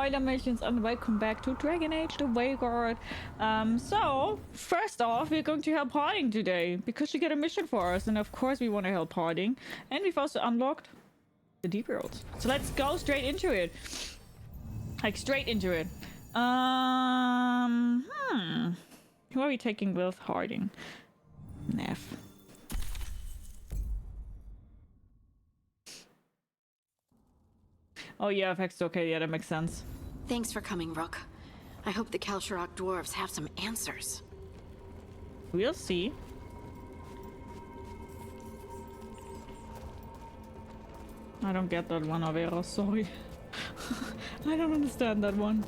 spoiler missions and welcome back to Dragon Age the Veilguard. So first off, we're going to help Harding today because she got a mission for us, and of course we want to help Harding. And we've also unlocked the deep worlds. So let's go straight into it. Like straight into it. Who are we taking with Harding? Neff. Oh yeah, Vex. Okay, yeah, that makes sense. Thanks for coming, Rook. I hope the Kalsharok dwarves have some answers. We'll see. I don't get that one, Avera, sorry. I don't understand that one.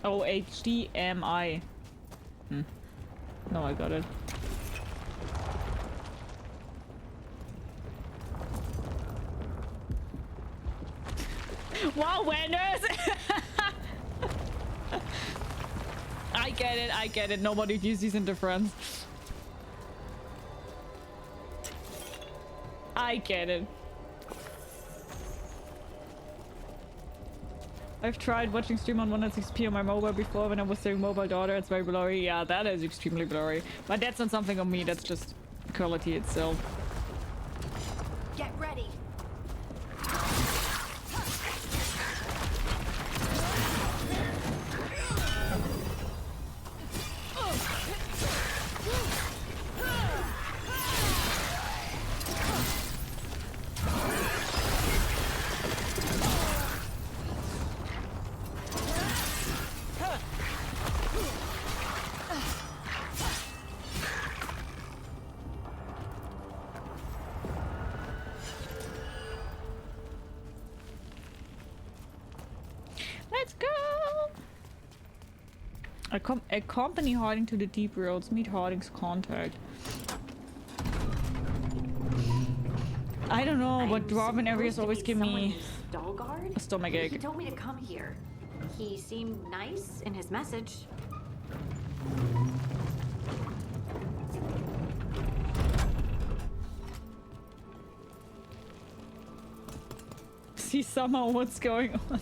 Oh, HDMI. No, I got it. Wow, Wenders! I get it. Nobody views these into friends. I get it. I've tried watching stream on 160p on my mobile before when I was doing mobile data. It's very blurry. Yeah, that is extremely blurry. But that's not something on me. That's just quality itself. Get ready. Let's go! Accompany Harding to the deep worlds. Meet Harding's contact. I don't know, but dwarven areas always give me a stomachache. He told me to come here. He seemed nice in his message. See somehow what's going on.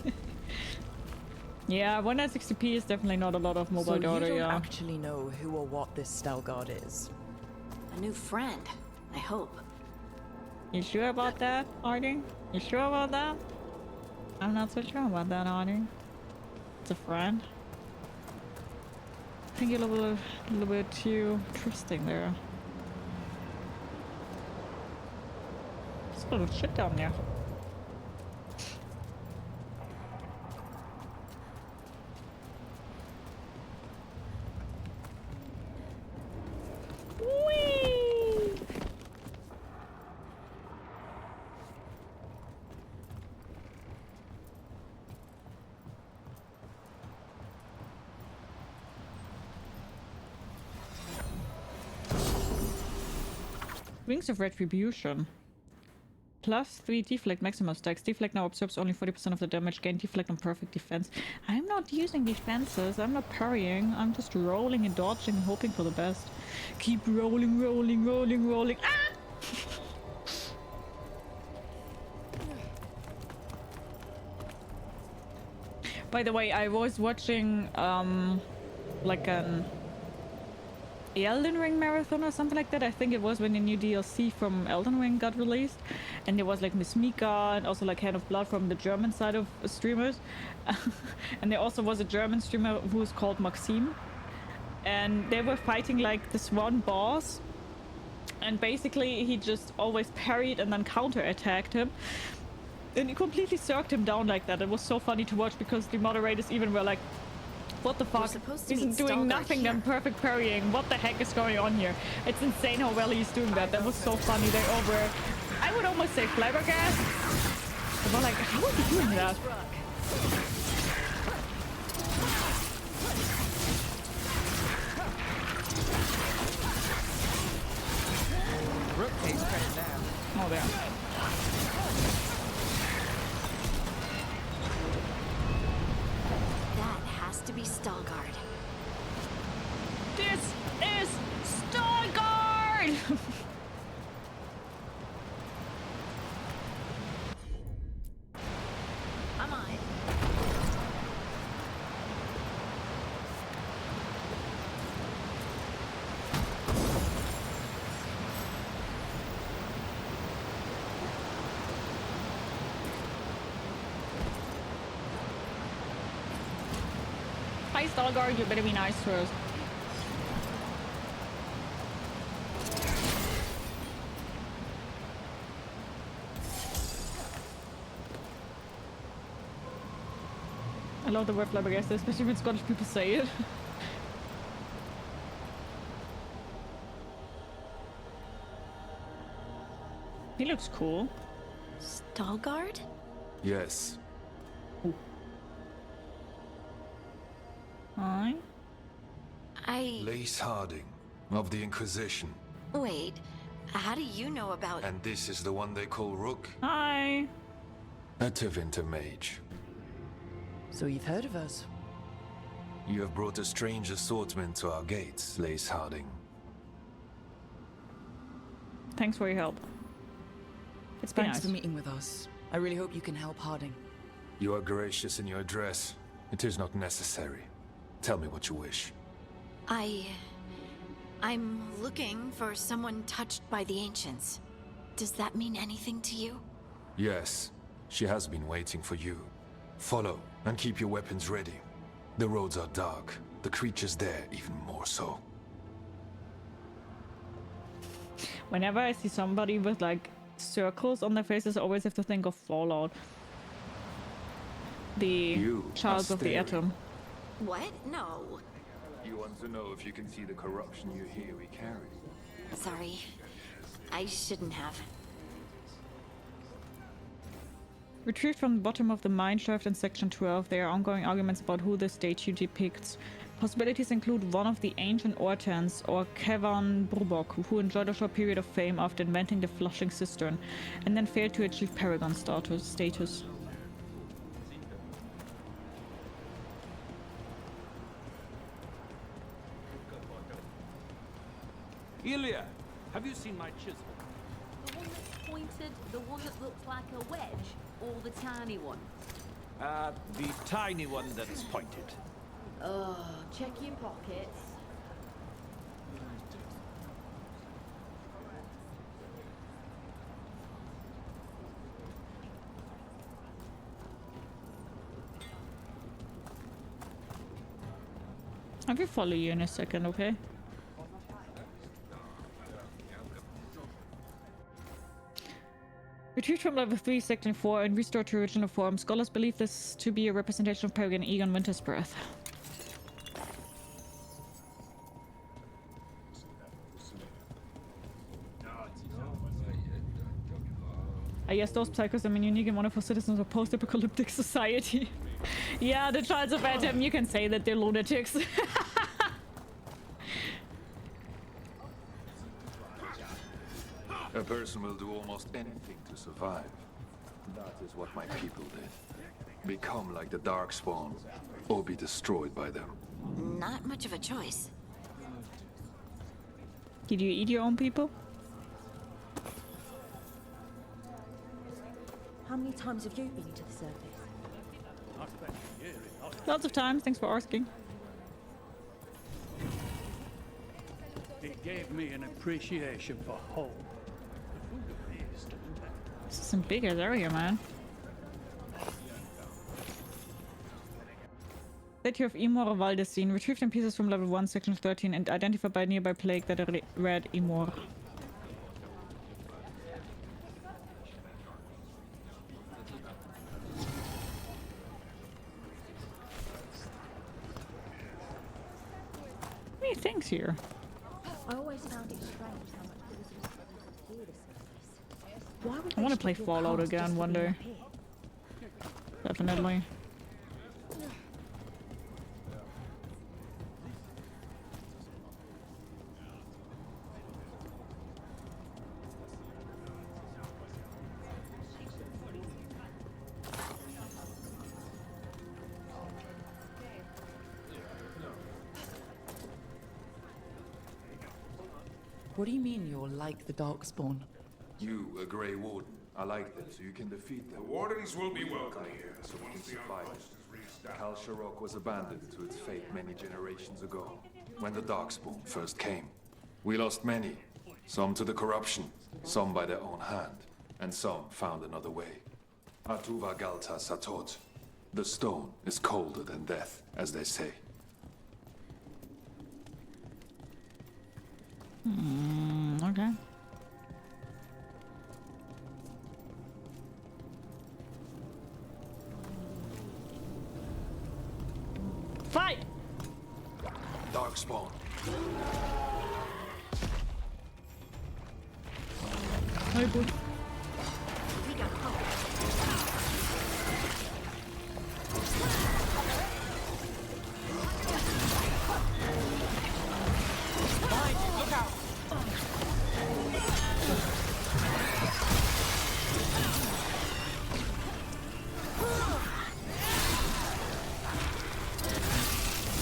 Yeah, 160p is definitely not a lot of mobile data, So you don't yeah. actually know who or what this Stelgard is? A new friend, I hope. You sure about that, Harding? You sure about that? I'm not so sure about that, Harding. It's a friend. I think you're a little bit too trusting there. There's a little shit down there. Wings of Retribution. +3 deflect maximum stacks. Deflect now absorbs only 40% of the damage. Gain deflect on perfect defense. I'm not using defenses. I'm not parrying. I'm just rolling and dodging and hoping for the best. Keep rolling, rolling, rolling, rolling. Ah! By the way, I was watching like an Elden Ring marathon or something like that. I think it was when the new DLC from Elden Ring got released, and there was like Miss Mika and also like Hand of Blood from the German side of streamers. And there also was a German streamer who was called Maxim, and they were fighting like this one boss, and basically he just always parried and then counter attacked him, and he completely circled him down like that. It was so funny to watch because the moderators even were like, what the fuck? He's doing nothing than perfect parrying. What the heck is going on here? It's insane how well he's doing that. That was so funny. They all were, I would almost say flabbergasted. They were like, how is he doing that? Rook takes credit now. Oh, there. That has to be Stelgard. This is Stargard! Come on. Hi Stargard, you better be nice to us. I love the word flabbergasted, especially when Scottish people say it. He looks cool. Stalgard? Yes. Hi. Lace Harding, of the Inquisition. Wait, how do you know about... And this is the one they call Rook? Hi. A Tevinter mage. So you've heard of us? You have brought a strange assortment to our gates, Lace Harding. Thanks for your help. It's been Thanks nice. for meeting with us. I really hope you can help Harding. You are gracious in your address. It is not necessary. Tell me what you wish. I'm looking for someone touched by the Ancients. Does that mean anything to you? Yes, she has been waiting for you. Follow, and keep your weapons ready. The roads are dark. The creatures there even more so. Whenever I see somebody with like circles on their faces, I always have to think of Fallout. The You child are of the staring. atom. What? No. You want to know if you can see the corruption you hear we carry? Sorry. I shouldn't have. Retrieved from the bottom of the mine shaft in section 12, there are ongoing arguments about who the statue depicts. Possibilities include one of the ancient Ortans or Kevan Brubok, who enjoyed a short period of fame after inventing the flushing cistern, and then failed to achieve Paragon status. Ilya, have you seen my chisel? The one that's pointed, the one that looks like a wedge, or the tiny one? The tiny one that's pointed. Oh, check your pockets. I will follow you in a second, okay? Retrieved from level 3, section 4, and restored to original form. Scholars believe this to be a representation of Paragon Egon Winter's breath. I guess those psychos are unique and wonderful citizens of post-apocalyptic society. Yeah, the Childs of Atom, you can say that they're lunatics. A person will do almost anything to survive. That is what my people did. Become like the Darkspawn, or be destroyed by them. Not much of a choice. Did you eat your own people? How many times have you been to the surface? Lots of times, thanks for asking. It gave me an appreciation for home. This is some big ass area, man. Statue of Emor Valdesine, retrieved in pieces from level 1, section 13, and identified by nearby plague that read Emor. Many things here. I always found it strange how much visitors near the surface. Why would I want to they play strip your Fallout cast again just to one be day. up here? Definitely. What do you mean you're like the Darkspawn? You, a Grey Warden. I like them, so you can defeat them. The Wardens will be welcome here, so we can once the survive. outpost is reestablished. Rock was abandoned to its fate many generations ago, when the Darkspawn first came. We lost many, some to the corruption, some by their own hand, and some found another way. Atuva Galta Satot. The stone is colder than death, as they say. Okay. Fight! Darkspawn. Oh, boy. We got hope. Look out!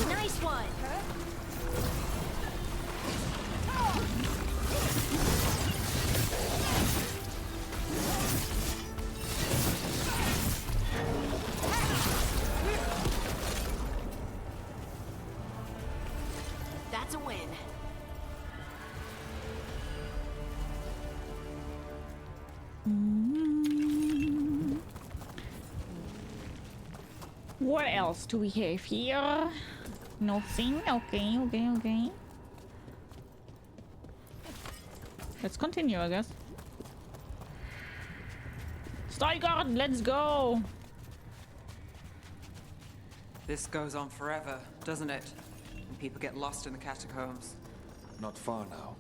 Nice one. That's a win. What else do we have here? Nothing. Okay, okay, okay. Let's continue, I guess. Veilguard, let's go! This goes on forever, doesn't it? And people get lost in the catacombs. Not far now.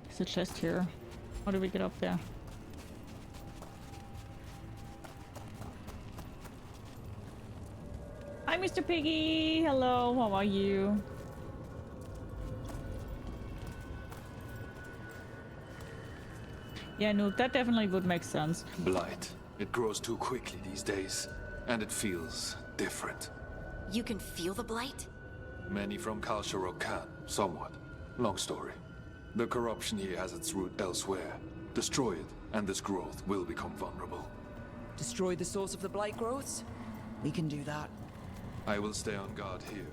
There's a chest here. How do we get up there? Hi, Mr. Piggy! Hello, how are you? Yeah, no, that definitely would make sense. Blight. It grows too quickly these days, and it feels different. You can feel the blight? Many from Rock can, somewhat. Long story. The corruption here has its root elsewhere. Destroy it, and this growth will become vulnerable. Destroy the source of the blight growths? We can do that. I will stay on guard here.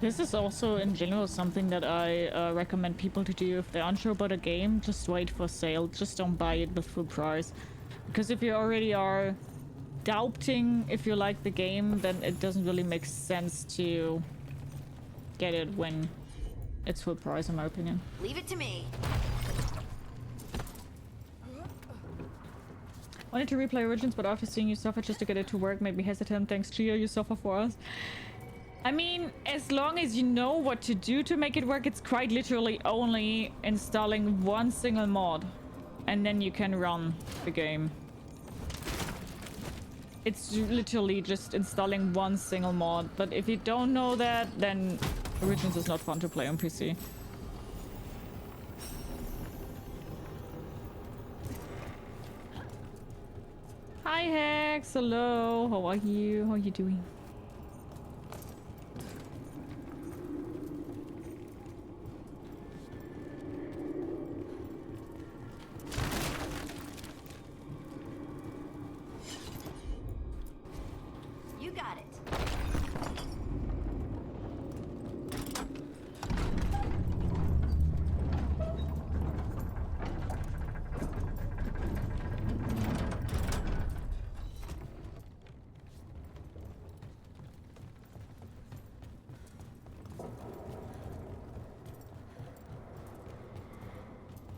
This is also in general something that I recommend people to do if they're unsure about a game. Just wait for sale. Just don't buy it with full price. Because if you already are doubting if you like the game, then it doesn't really make sense to get it when it's full price, in my opinion. Leave it to me. Wanted to replay Origins, but after seeing you suffer just to get it to work made me hesitant. Thanks, Gio, you suffer for us. I mean, as long as you know what to do to make it work, it's quite literally only installing one single mod. And then you can run the game. It's literally just installing one single mod. But if you don't know that, then Origins is not fun to play on PC. Hi Hex, hello, how are you? How are you doing? You got it.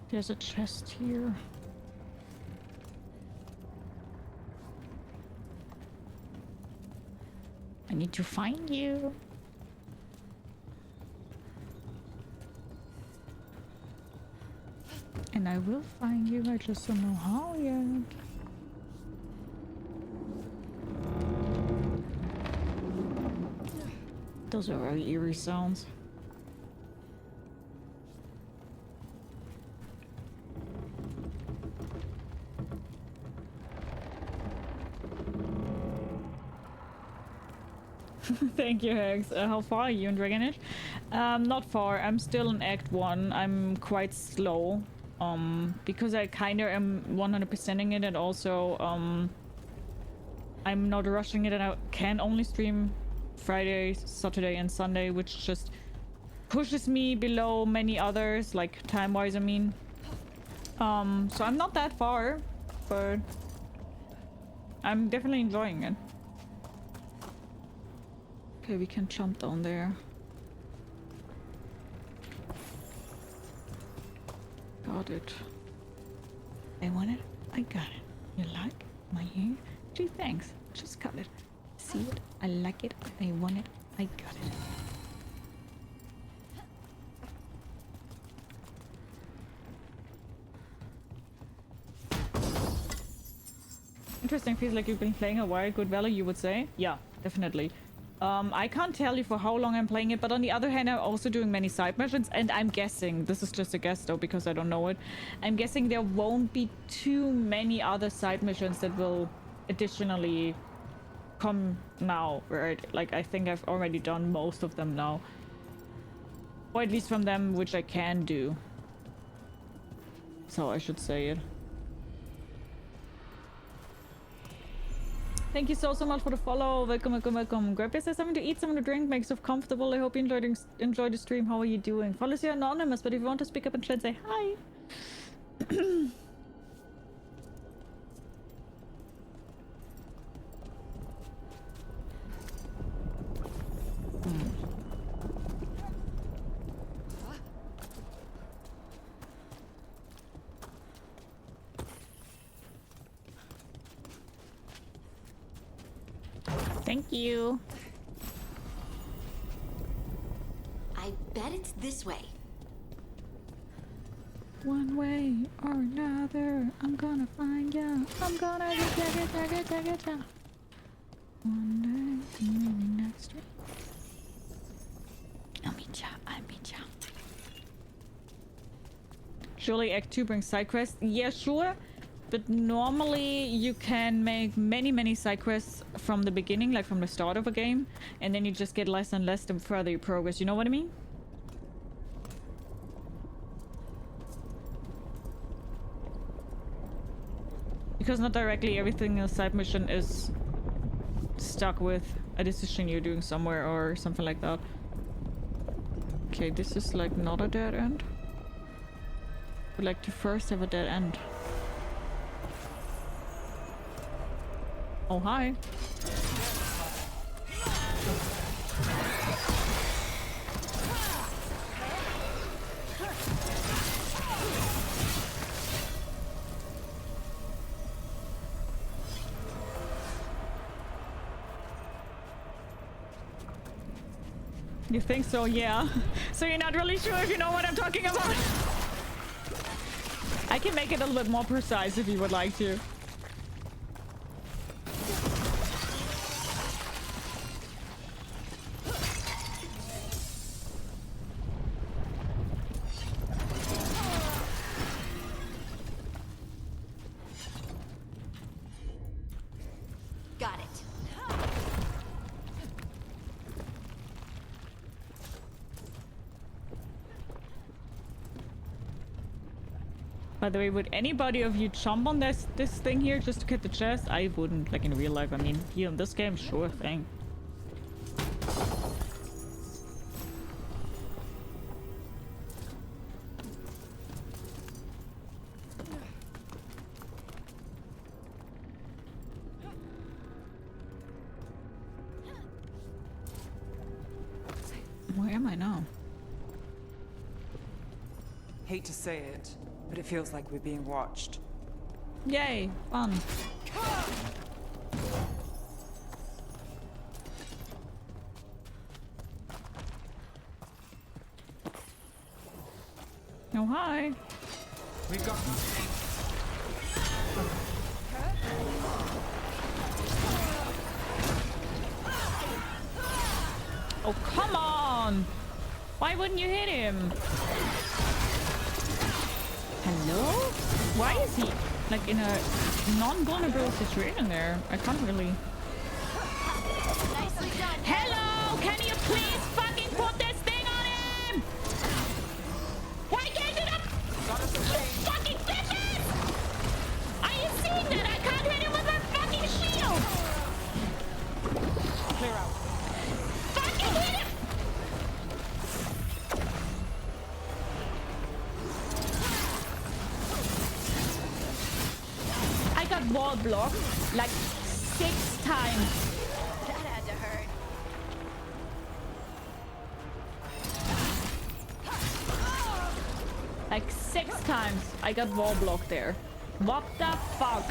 There's a chest here. I need to find you. And I will find you, I just don't know how yet. Those are very eerie sounds. Thank you, Hex. How far are you in Dragon Age? Not far. I'm still in Act 1. I'm quite slow. Because I kind of am 100%ing it, and also, I'm not rushing it, and I can only stream Friday, Saturday, and Sunday, which just pushes me below many others, like time-wise, I mean. So I'm not that far, but I'm definitely enjoying it. Okay, we can jump down there. Got it. I want it. I got it. You like my hair? Gee, thanks. Just got it. See it? I like it. I want it. I got it. Interesting. Feels like you've been playing a while. Good value, you would say? Yeah, definitely. I can't tell you for how long I'm playing it, but on the other hand, I'm also doing many side missions, and I'm guessing, this is just a guess though, because I don't know it, I'm guessing there won't be too many other side missions that will additionally come now, right? Like, I think I've already done most of them now. Or at least from them which I can do. So I should say it. Thank you so much for the follow. Welcome, welcome, welcome. Grab yourself something to eat, something to drink, make yourself comfortable. I hope you enjoyed the stream. How are you doing? Follows you anonymous, but if you want to speak up and chat, say hi. Thank you. I bet it's this way. One way or another, I'm gonna find ya. I'm gonna get ya. One day, maybe next week. I'll meet ya. Surely Act 2 brings side quests? Yeah, sure. But normally you can make many side quests from the beginning, like from the start of a game, and then you just get less and less the further you progress. You know what I mean? Because not directly everything in a side mission is stuck with a decision you're doing somewhere or something like that. Okay, this is like not a dead end. I'd like to first have a dead end. Oh, hi. You think so? Yeah. So you're not really sure if you know what I'm talking about? I can make it a little bit more precise if you would like to. Got it. By the way, would anybody of you jump on this thing here just to get the chest? I wouldn't, like in real life. I mean, here in this game, sure thing. Where am I now? Hate to say it, but it feels like we're being watched. Yay, fun. Oh, hi. We got Oh, come on! Why wouldn't you hit him? Hello? Why is he like in a non-vulnerable situation there? I can't really. Nicely done. Hello! Can you please fucking put this thing on him? Why can't it up? Fucking flip it! Are you seeing that? I can't hit him with my fucking shield! Clear out. Fucking hit him! I got wall blocked like 6 times. That had to hurt. Like 6 times I got wall blocked there. What the fuck?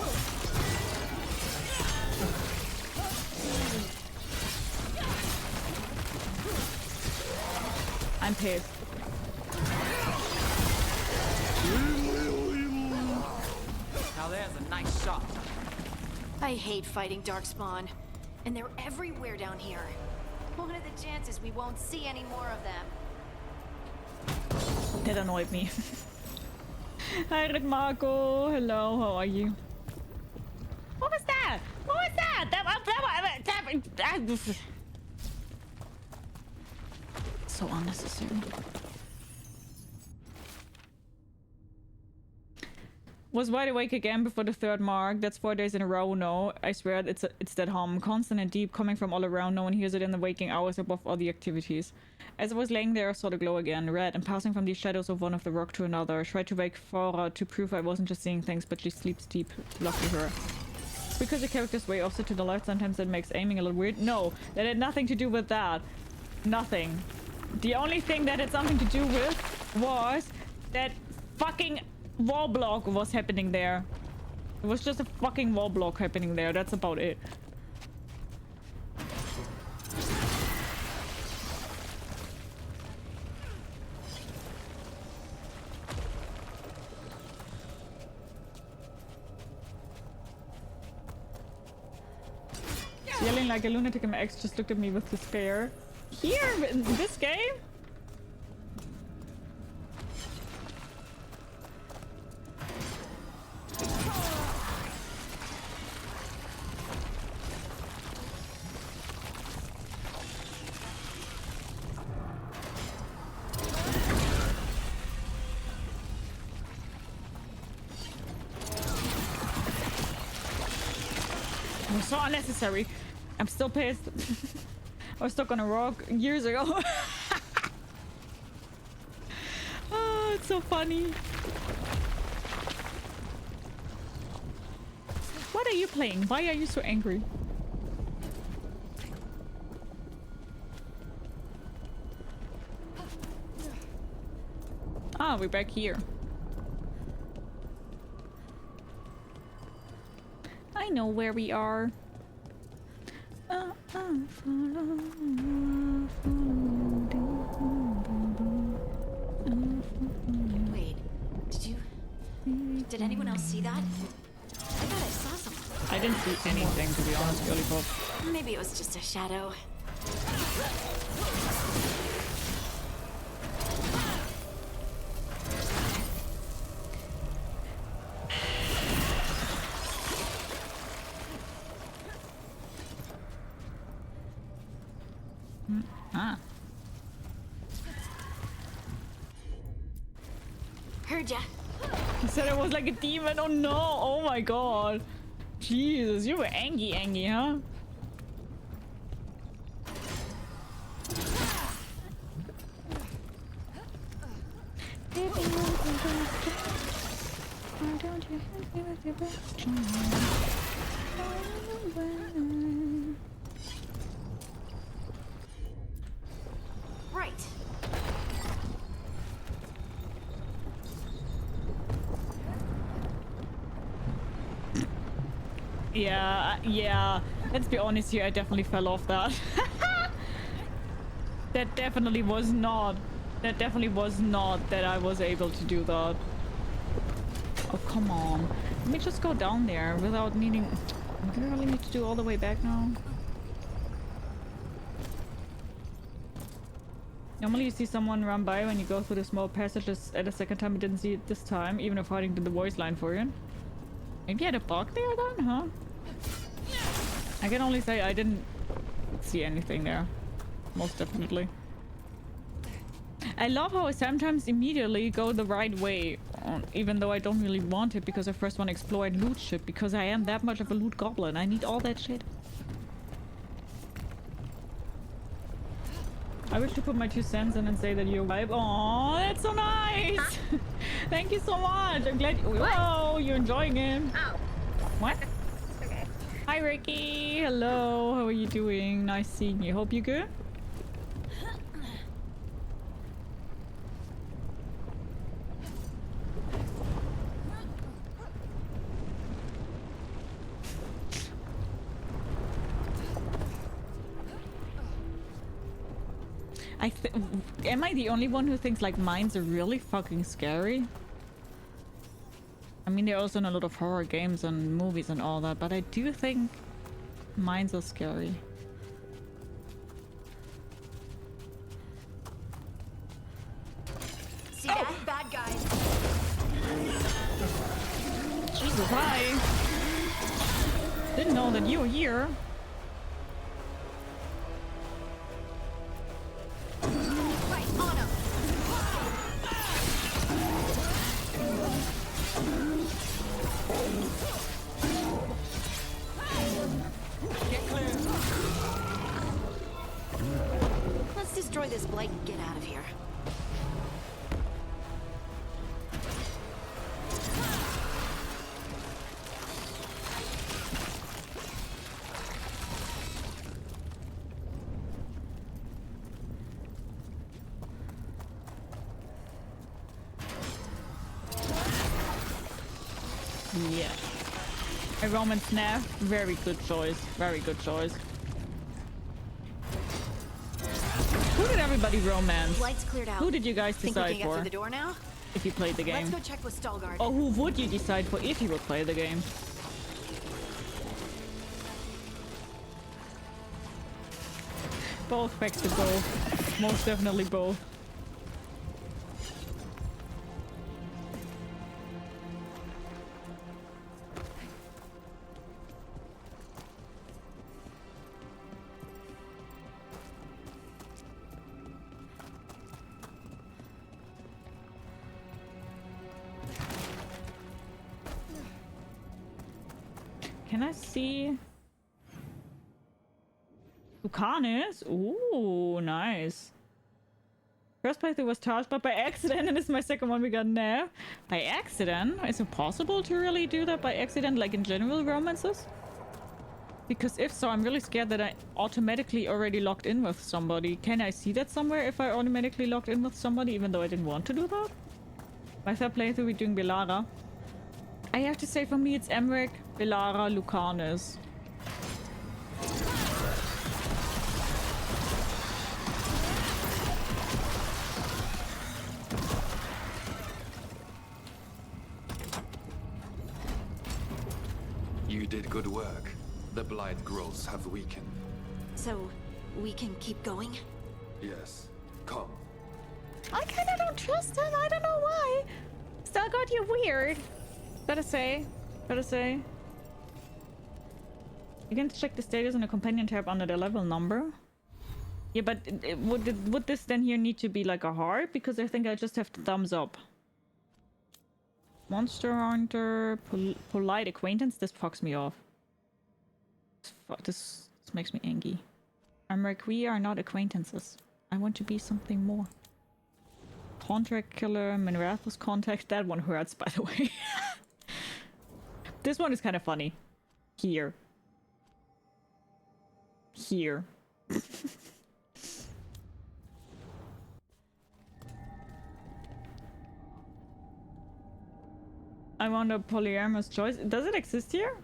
I'm pissed. Now there's a nice shot. I hate fighting darkspawn. And they're everywhere down here. What are the chances we won't see any more of them? That annoyed me. Hi, Rick Marco. Hello, how are you? What was that? What was that? So unnecessary. Was wide awake again before the 3rd mark. That's 4 days in a row. No, I swear it's that hum, constant and deep, coming from all around. No one hears it in the waking hours above all the activities. As I was laying there, I saw the glow again, red, and passing from the shadows of one of the rock to another. I tried to wake Flora to prove I wasn't just seeing things, but she sleeps deep. Lucky her. Because the character's way offset to the left, sometimes that makes aiming a little weird. No, that had nothing to do with that. Nothing. The only thing that had something to do with was that fucking wall block was happening there. It was just a fucking wall block happening there. That's about it. Yelling like a lunatic, and my ex just looked at me with despair. Here, in this game? It was so unnecessary. I'm still pissed. I was stuck on a rock years ago. Oh, it's so funny. What are you playing? Why are you so angry? Ah, we're back here. I know where we are. Wait, did anyone else see that? I thought I saw someone. I didn't see anything, to be honest, Lollipop. Maybe it was just a shadow. Ah. Heard ya. He said I was like a demon. Oh no. Oh my god. Jesus, you were angry, huh? Why don't you hit me with your best Right. Yeah. Let's be honest here, I definitely fell off that. That definitely was not that I was able to do that. Oh, come on. Let me just go down there without needing... Do I really need to do all the way back now? Normally you see someone run by when you go through the small passages. At the second time I didn't see it this time, even according to the voice line for it. Maybe I had a bug there then, huh? I can only say I didn't see anything there. most definitely. I love how I sometimes immediately go the right way, even though I don't really want it, because I first want to explore and loot shit, because I am that much of a loot goblin. I need all that shit. I wish to put my 2 cents in and say that you're vibe. Aww, that's so nice! Huh? Thank you so much! I'm glad whoa, you're enjoying it. Ow. What? Okay. Hi Ricky! Hello, how are you doing? Nice seeing you. Hope you're good? Am I the only one who thinks like mines are really fucking scary? I mean, they're also in a lot of horror games and movies and all that, but I do think mines are scary. See that? Bad guys. Jesus, hi! Didn't know that you were here. Right on 'em. Get clear. Let's destroy this blight and get out of here. Yeah. A Roman snap. Very good choice. Very good choice. Who did everybody romance? Blight's cleared out. Who did you guys Think we decide can get for? through the door now? If you played the game? Let's go check with Stalguard. Oh, who would you decide for if you would play the game? Both, back to both. Most definitely both. Can I see Lucanus? Ooh, nice. First playthrough was touched, but by accident, and this is my second one we got now. By accident? Is it possible to really do that by accident, like in general romances? Because if so, I'm really scared that I automatically already logged in with somebody. Can I see that somewhere if I automatically logged in with somebody, even though I didn't want to do that? My third playthrough, we're doing Belara. I have to say, for me, it's Emmerich, Belara, Lucanus. You did good work. The blight growths have weakened. So, we can keep going? Yes. Come. I kinda don't trust him. I don't know why. Still got you weird. Better say. Better say. You can check the status on the companion tab under the level number. Yeah, but would this then here need to be like a heart? Because I think I just have the thumbs up. Monster Hunter, polite acquaintance. This fucks me off. This makes me angry. I'm like, we are not acquaintances. I want to be something more. Contract killer, Minrath's contact. That one hurts, by the way. This one is kind of funny. Here. Here. I want a polyamorous choice. Does it exist here?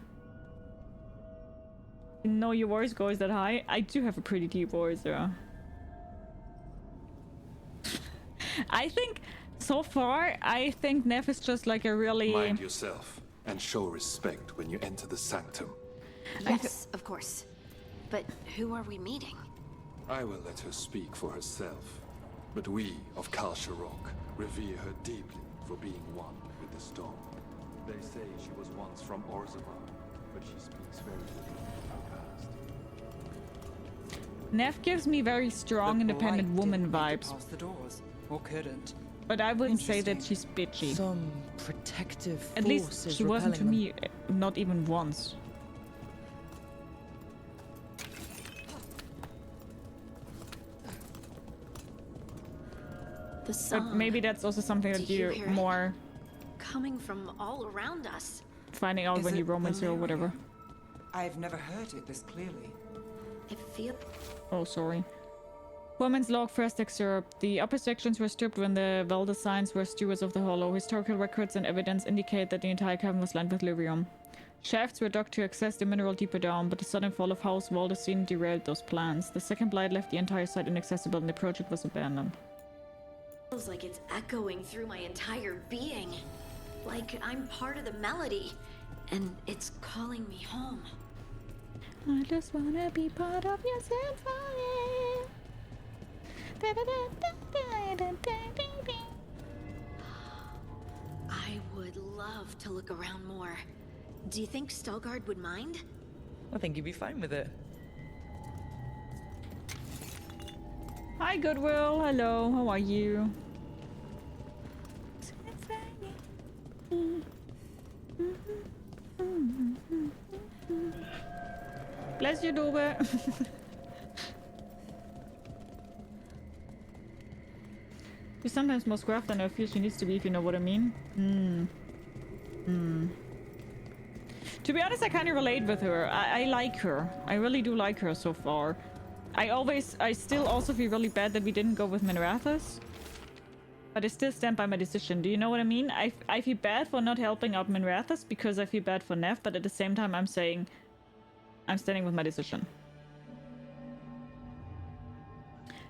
No, your voice goes that high. I do have a pretty deep voice, yeah. I think, so far, I think Neff is just like a really... Mind yourself and show respect when you enter the sanctum. Yes, of course. But who are we meeting? I will let her speak for herself. But we of Rook revere her deeply for being one with the stone. They say she was once from Orzamar, but she speaks very little of her past. Neff gives me very strong, The independent blight woman didn't make it vibes, past the doors, or couldn't. but I wouldn't say that Interesting. she's bitchy. Some protective force At least is she wasn't to repelling me, not even once. The song. But maybe that's also something that Do you you're hear it? more Coming from all around us. finding out Is when you it romance her or Valyria? whatever. I've never heard it this clearly. It feels. Oh, sorry. Woman's log first excerpt. The upper sections were stripped when the Veilguards were stewards of the Hollow. Historical records and evidence indicate that the entire cavern was lined with lyrium. Shafts were dug to access the mineral deeper down, but the sudden fall of House Valdecine derailed those plans. The second blight left the entire site inaccessible and the project was abandoned. Feels like it's echoing through my entire being. Like I'm part of the melody, and it's calling me home. I just wanna be part of your symphony. I would love to look around more. Do you think Stalgard would mind? I think you'd be fine with it. Hi, Goodwill. Hello. How are you? Bless you, Dobe. She's sometimes more scruffed than I feel she needs to be, if you know what I mean. To be honest, I kind of relate with her. I like her. I really do like her so far. I still also feel really bad that we didn't go with Minrathus. But I still stand by my decision. Do you know what I mean? I feel bad for not helping out Minrathus because I feel bad for Neff, but at the same time I'm saying I'm standing with my decision.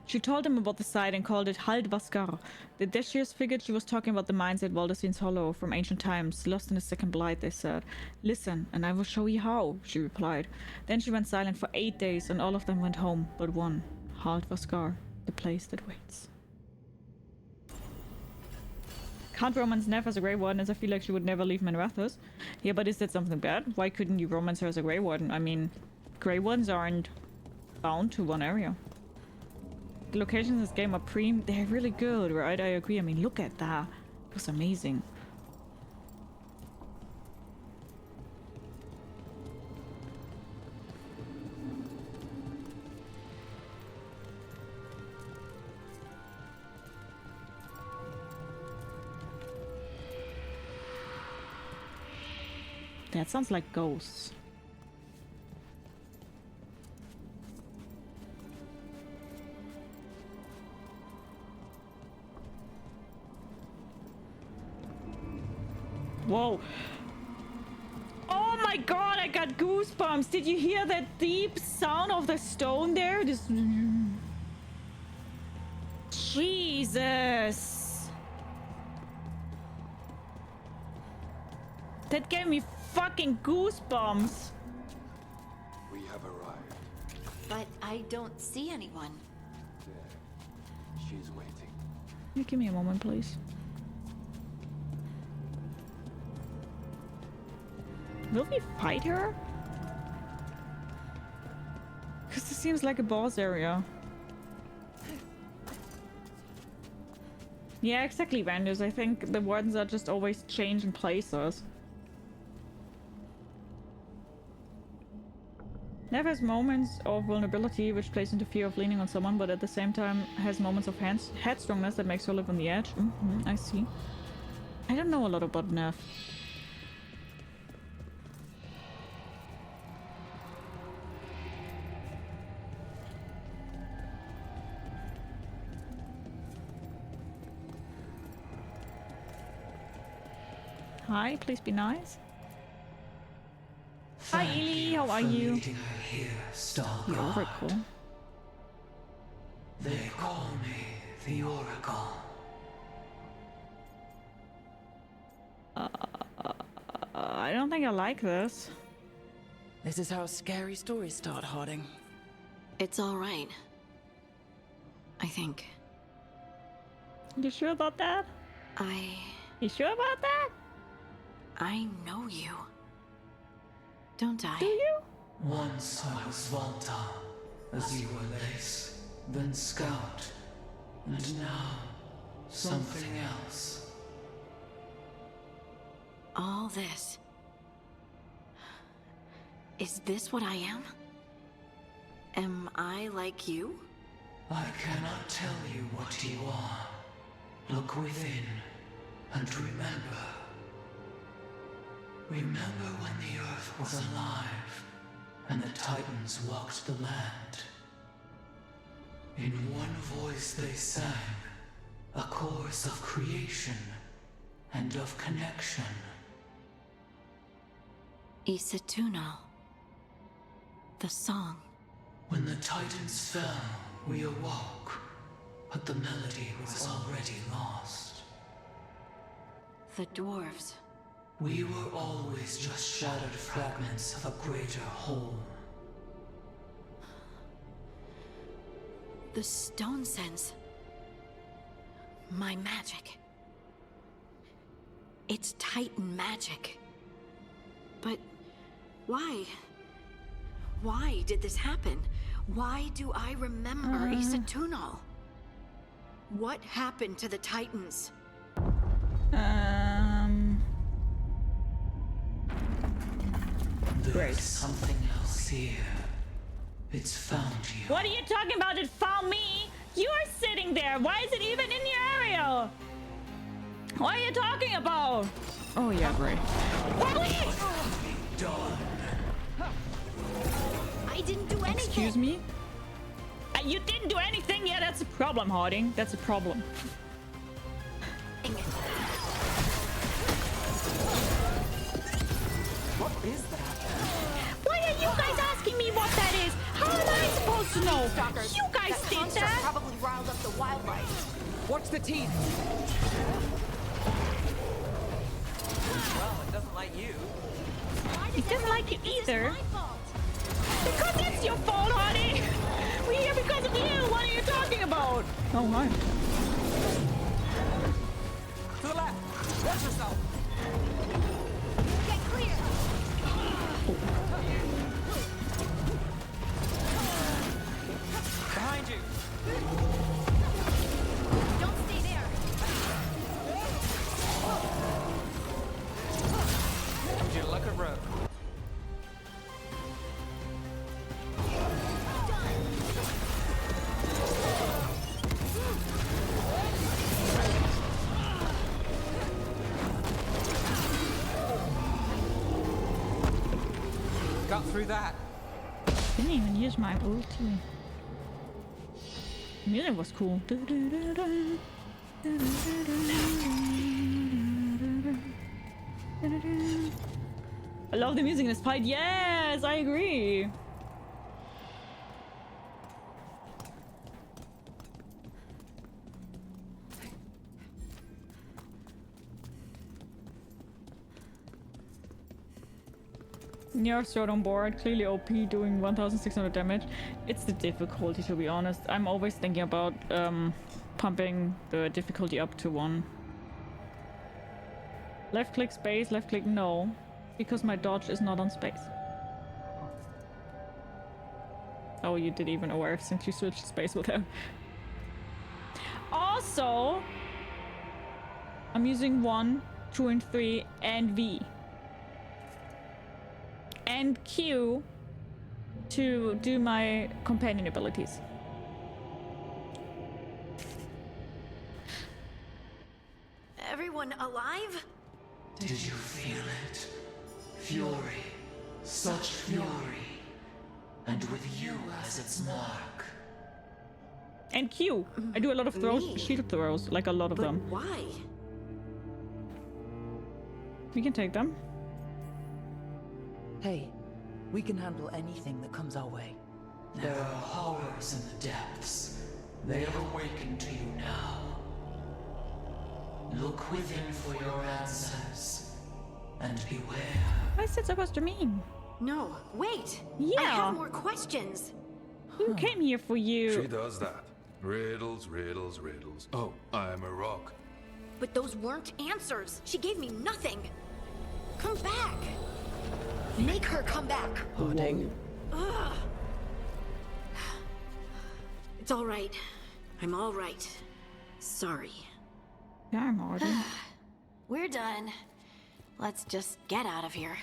She told him about the site and called it Haldvaskar. The Deshirs figured she was talking about the mines at Valdecine's Hollow from ancient times, lost in the second blight, they said. Listen, and I will show you how, she replied. Then she went silent for 8 days, and all of them went home, but one. Haldvaskar, the place that waits. Can't romance Neff as a Grey Warden, as I feel like she would never leave Minrathus. Yeah, but is that something bad? Why couldn't you romance her as a Grey Warden? I mean, Grey Wardens aren't bound to one area. The locations in this game are they're really good, right? I agree. I mean, look at that. It was amazing. That sounds like ghosts. Whoa. Oh my god, I got goosebumps. Did you hear that deep sound of the stone there? This... Jesus. That gave me fucking goosebumps. We have arrived. But I don't see anyone. There. She's waiting. Can you give me a moment, please? Will we fight her? Because this seems like a boss area. Yeah, exactly, Vandus. I think the wardens are just always changing places. Nev has moments of vulnerability which plays into fear of leaning on someone, but at the same time has moments of headstrongness that makes her live on the edge. I see. I don't know a lot about Nev. Hi, please be nice. Hi, Ely, how are you? Leading her here, The Stalgard. Oracle. They call me the Oracle. I don't think I like this. This is how scary stories start, Harding. It's all right. I think. You sure about that? You sure about that? I know you. Don't I? Do you? Once I was Volta, As you were Lace, then Scout, and now something else. All this. Is this what I am? Am I like you? I cannot tell you what you are. Look within, and remember. Remember when the Earth was alive, and the Titans walked the land. In one voice they sang, a chorus of creation and of connection. Isatuno. The song. When the Titans fell, we awoke, but the melody was already lost. The dwarves. We were always just shattered fragments of a greater whole. The stone sense. My magic. It's Titan magic. But why? Why did this happen? Why do I remember Isatuno? What happened to the Titans? There's something else here. It's found you. What are you talking about? It found me? You are sitting there. Why is it even in your area? What are you talking about? Oh yeah, great. I didn't do anything. Excuse me? You didn't do anything? Yeah, that's a problem, Harding. That's a problem. What is that? Why are you guys asking me what that is? How am I supposed to know? You guys did that. Probably riled up the wildlife. Watch the teeth. Well, it doesn't like you. It doesn't like you either. Because it's your fault, honey. We're here because of you. What are you talking about? Oh, hi. To the left. Watch yourself. Get clear. Behind you. Don't stay there. Would you look at Rook? Got through that. Didn't even use my ulti. The music was cool. I love the music in this fight. Yes, I agree. Near sword on board, clearly OP, doing 1600 damage. It's the difficulty, to be honest. I'm always thinking about pumping the difficulty up to 1. Left click space, left click no, because my dodge is not on space. Oh, you did even aware since you switched space with her. Also, I'm using 1, 2, and 3, and V. And Q to do my companion abilities. Everyone alive? Did you feel it? Fury. Such fury. And with you as its mark. And Q. I do a lot of throws, Me? shield throws, like a lot of But them. why? We can take them. Hey, we can handle anything that comes our way. There are horrors in the depths. They have awakened to you now. Look within for your answers. And beware. What is it supposed to mean? No, wait. Yeah. I have more questions. Who came here for you? She does that. Riddles, riddles, riddles. Oh, I'm a rock. But those weren't answers. She gave me nothing. Come back. Make her come back. Harding. Ugh. It's all right. I'm all right. Sorry. Yeah, I'm already. We're done. Let's just get out of here.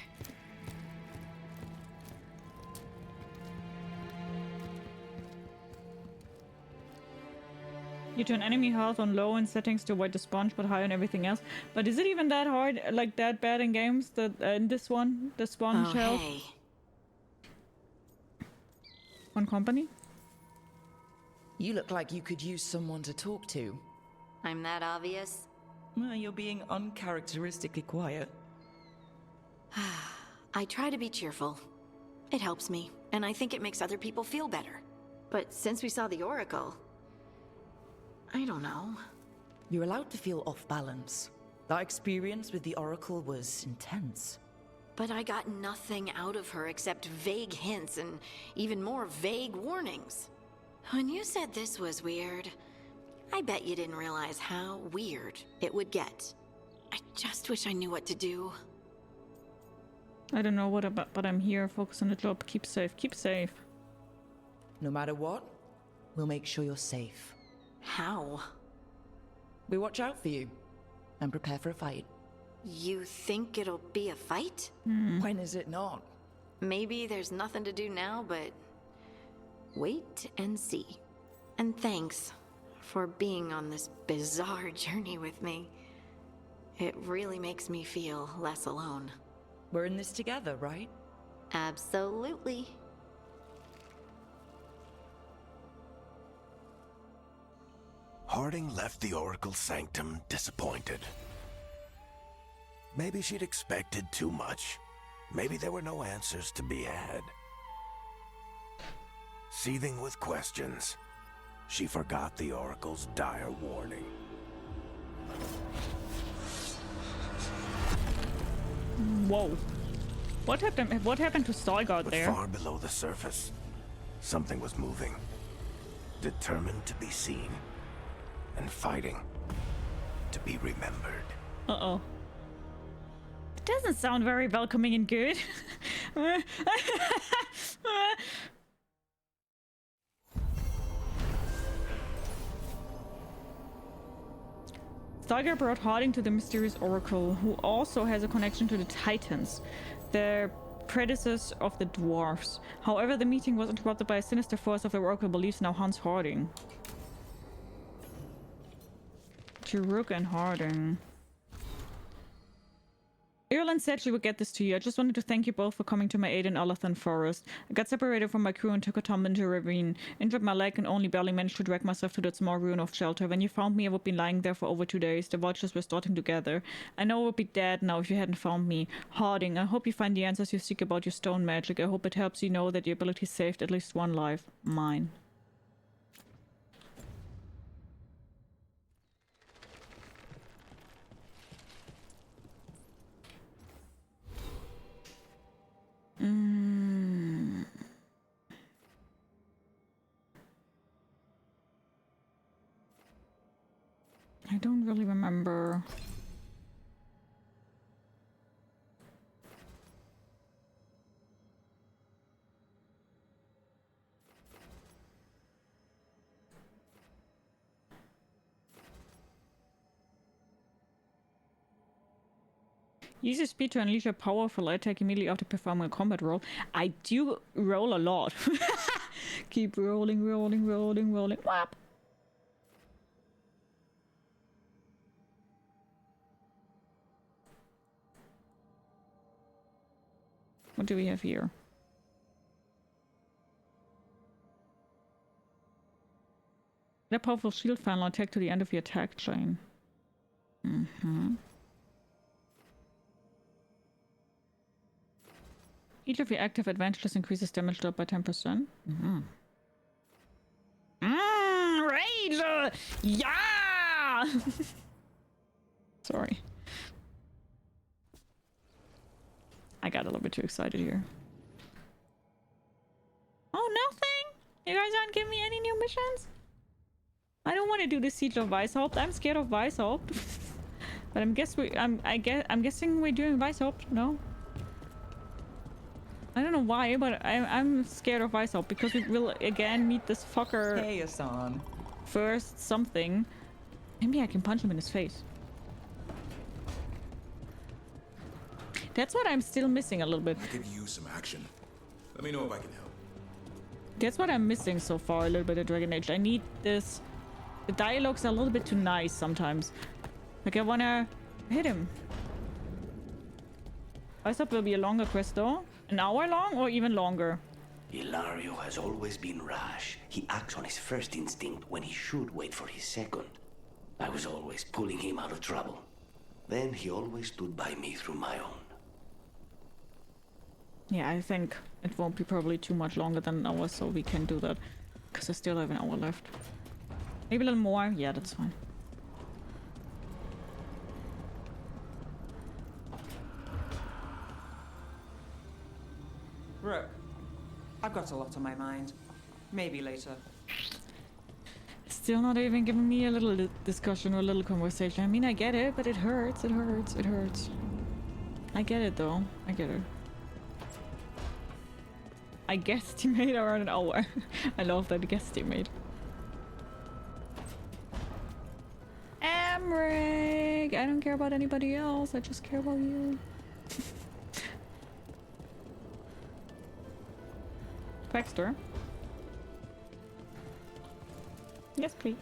You turn enemy health on low in settings to avoid the sponge, but high on everything else. But is it even that hard, like that bad in games? That in this one, the sponge health? Hey. One company? You look like you could use someone to talk to. I'm that obvious? Well, you're being uncharacteristically quiet. I try to be cheerful. It helps me, and I think it makes other people feel better. But since we saw the Oracle, I don't know. You're allowed to feel off balance. That experience with the Oracle was intense. But I got nothing out of her except vague hints and even more vague warnings. When you said this was weird, I bet you didn't realize how weird it would get. I just wish I knew what to do. I don't know what about, but I'm here. Focus on the job. Keep safe. Keep safe. No matter what, we'll make sure you're safe. How? We watch out for you and prepare for a fight. You think it'll be a fight? When is it not? Maybe there's nothing to do now, but wait and see. And thanks for being on this bizarre journey with me. It really makes me feel less alone. We're in this together, right? Absolutely. Harding left the Oracle Sanctum disappointed. Maybe she'd expected too much. Maybe there were no answers to be had. Seething with questions, she forgot the Oracle's dire warning. Whoa. What happened? What happened to Veilguard But there? far below the surface, something was moving. Determined to be seen. And fighting to be remembered. Uh-oh. It doesn't sound very welcoming and good. Veilguard brought Harding to the mysterious Oracle, who also has a connection to the Titans, the predecessors of the Dwarfs. However, the meeting was interrupted by a sinister force of the Oracle beliefs now hunts Harding. To Rook and Harding. Ireland said she would get this to you. I just wanted to thank you both for coming to my aid in Alathan Forest. I got separated from my crew and took a tumble into a ravine. Injured my leg and only barely managed to drag myself to that small ruin of shelter. When you found me, I would be lying there for over 2 days. The vultures were starting to gather. I know I would be dead now if you hadn't found me. Harding, I hope you find the answers you seek about your stone magic. I hope it helps you know that your ability saved at least one life. Mine. I don't really remember. Use your speed to unleash a powerful attack immediately after performing a combat roll. I do roll a lot. Keep rolling, rolling, rolling, rolling. Whap! What do we have here? A powerful shield final attack to the end of your attack chain. Each of your active advantages increases damage dealt by 10%. Rage! Yeah! Sorry. I got a little bit too excited here. Oh, nothing? You guys aren't giving me any new missions? I don't want to do the Siege of Weishaupt. I'm scared of Weishaupt. But I'm guessing we're doing Weishaupt. No? I don't know why, but I'm scared of myself because we will again meet this fucker. Hey, Asan. First something. Maybe I can punch him in his face. That's what I'm still missing a little bit. I could use some action. Let me know if I can help. That's what I'm missing so far a little bit of Dragon Age. I need this. The dialogues are a little bit too nice sometimes. Like I wanna hit him. I thought it will be a longer quest though. An hour long or even longer? Ilario has always been rash. He acts on his first instinct when he should wait for his second. I was always pulling him out of trouble. Then he always stood by me through my own. Yeah, I think it won't be probably too much longer than an hour, so we can do that. Because I still have an hour left. Maybe a little more? Yeah, that's fine. Rook, I've got a lot on my mind. Maybe later. Still not even giving me a little discussion or a little conversation. I mean, I get it, but it hurts, it hurts, it hurts. I get it though. I get it. I guesstimate around an hour. I love that guesstimate. Emmerich! I don't care about anybody else. I just care about you. Baxter. Yes, please.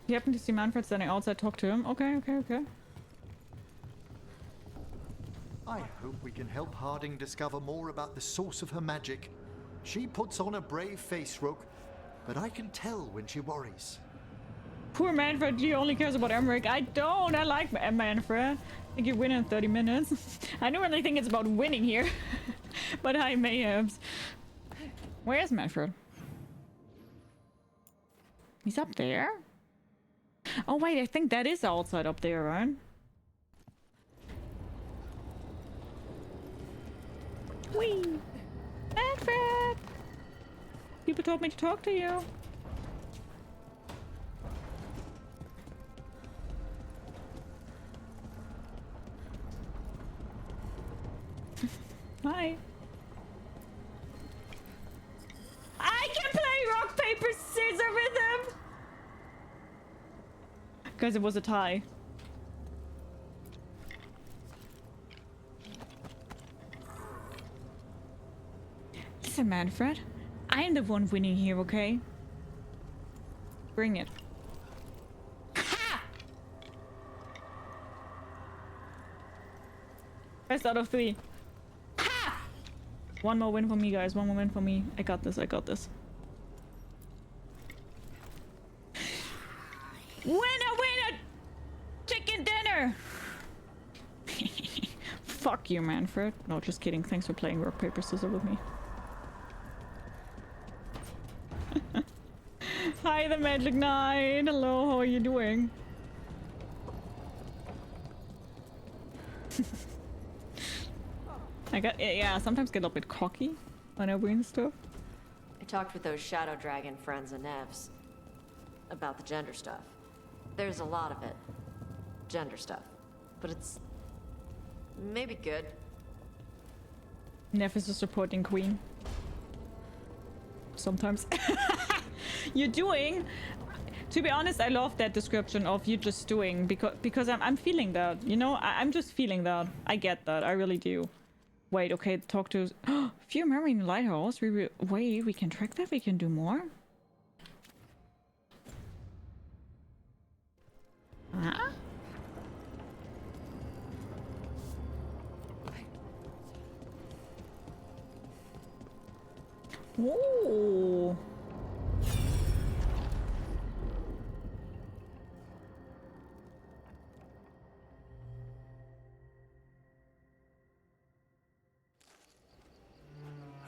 You happen to see Manfred standing outside, talk to him. Okay, okay, okay. I hope we can help Harding discover more about the source of her magic. She puts on a brave face, Rook, but I can tell when she worries. Poor Manfred, he only cares about Emmerich. I don't. I like Manfred. I think you win in 30 minutes. I don't really think it's about winning here. But I may have. Where is Manfred? He's up there? Oh wait, I think that is outside up there, right? Whee! Manfred! People told me to talk to you. Hi. I can play rock, paper, scissors with him! Guys, it was a tie. Listen, Manfred. I'm the one winning here, okay? Bring it. Ha! Best out of 3. Ha! One more win for me, guys. One more win for me. I got this. I got this. Winner, winner! Chicken dinner! Fuck you, Manfred. No, just kidding. Thanks for playing rock, paper, scissors with me. Hi, the Magic Knight. Hello, how are you doing? Yeah, sometimes get a bit cocky when I win stuff. I talked with those Shadow Dragon friends in Elves about the gender stuff. There's a lot of it. Gender stuff. But it's maybe good. Neff is a supporting queen. Sometimes. You're doing... To be honest, I love that description of you just doing, because I'm feeling that, you know? I'm just feeling that. I get that, I really do. Wait, okay, talk to... Few Marine Lighthouse, wait, we can track that? We can do more? Huh? Whoa!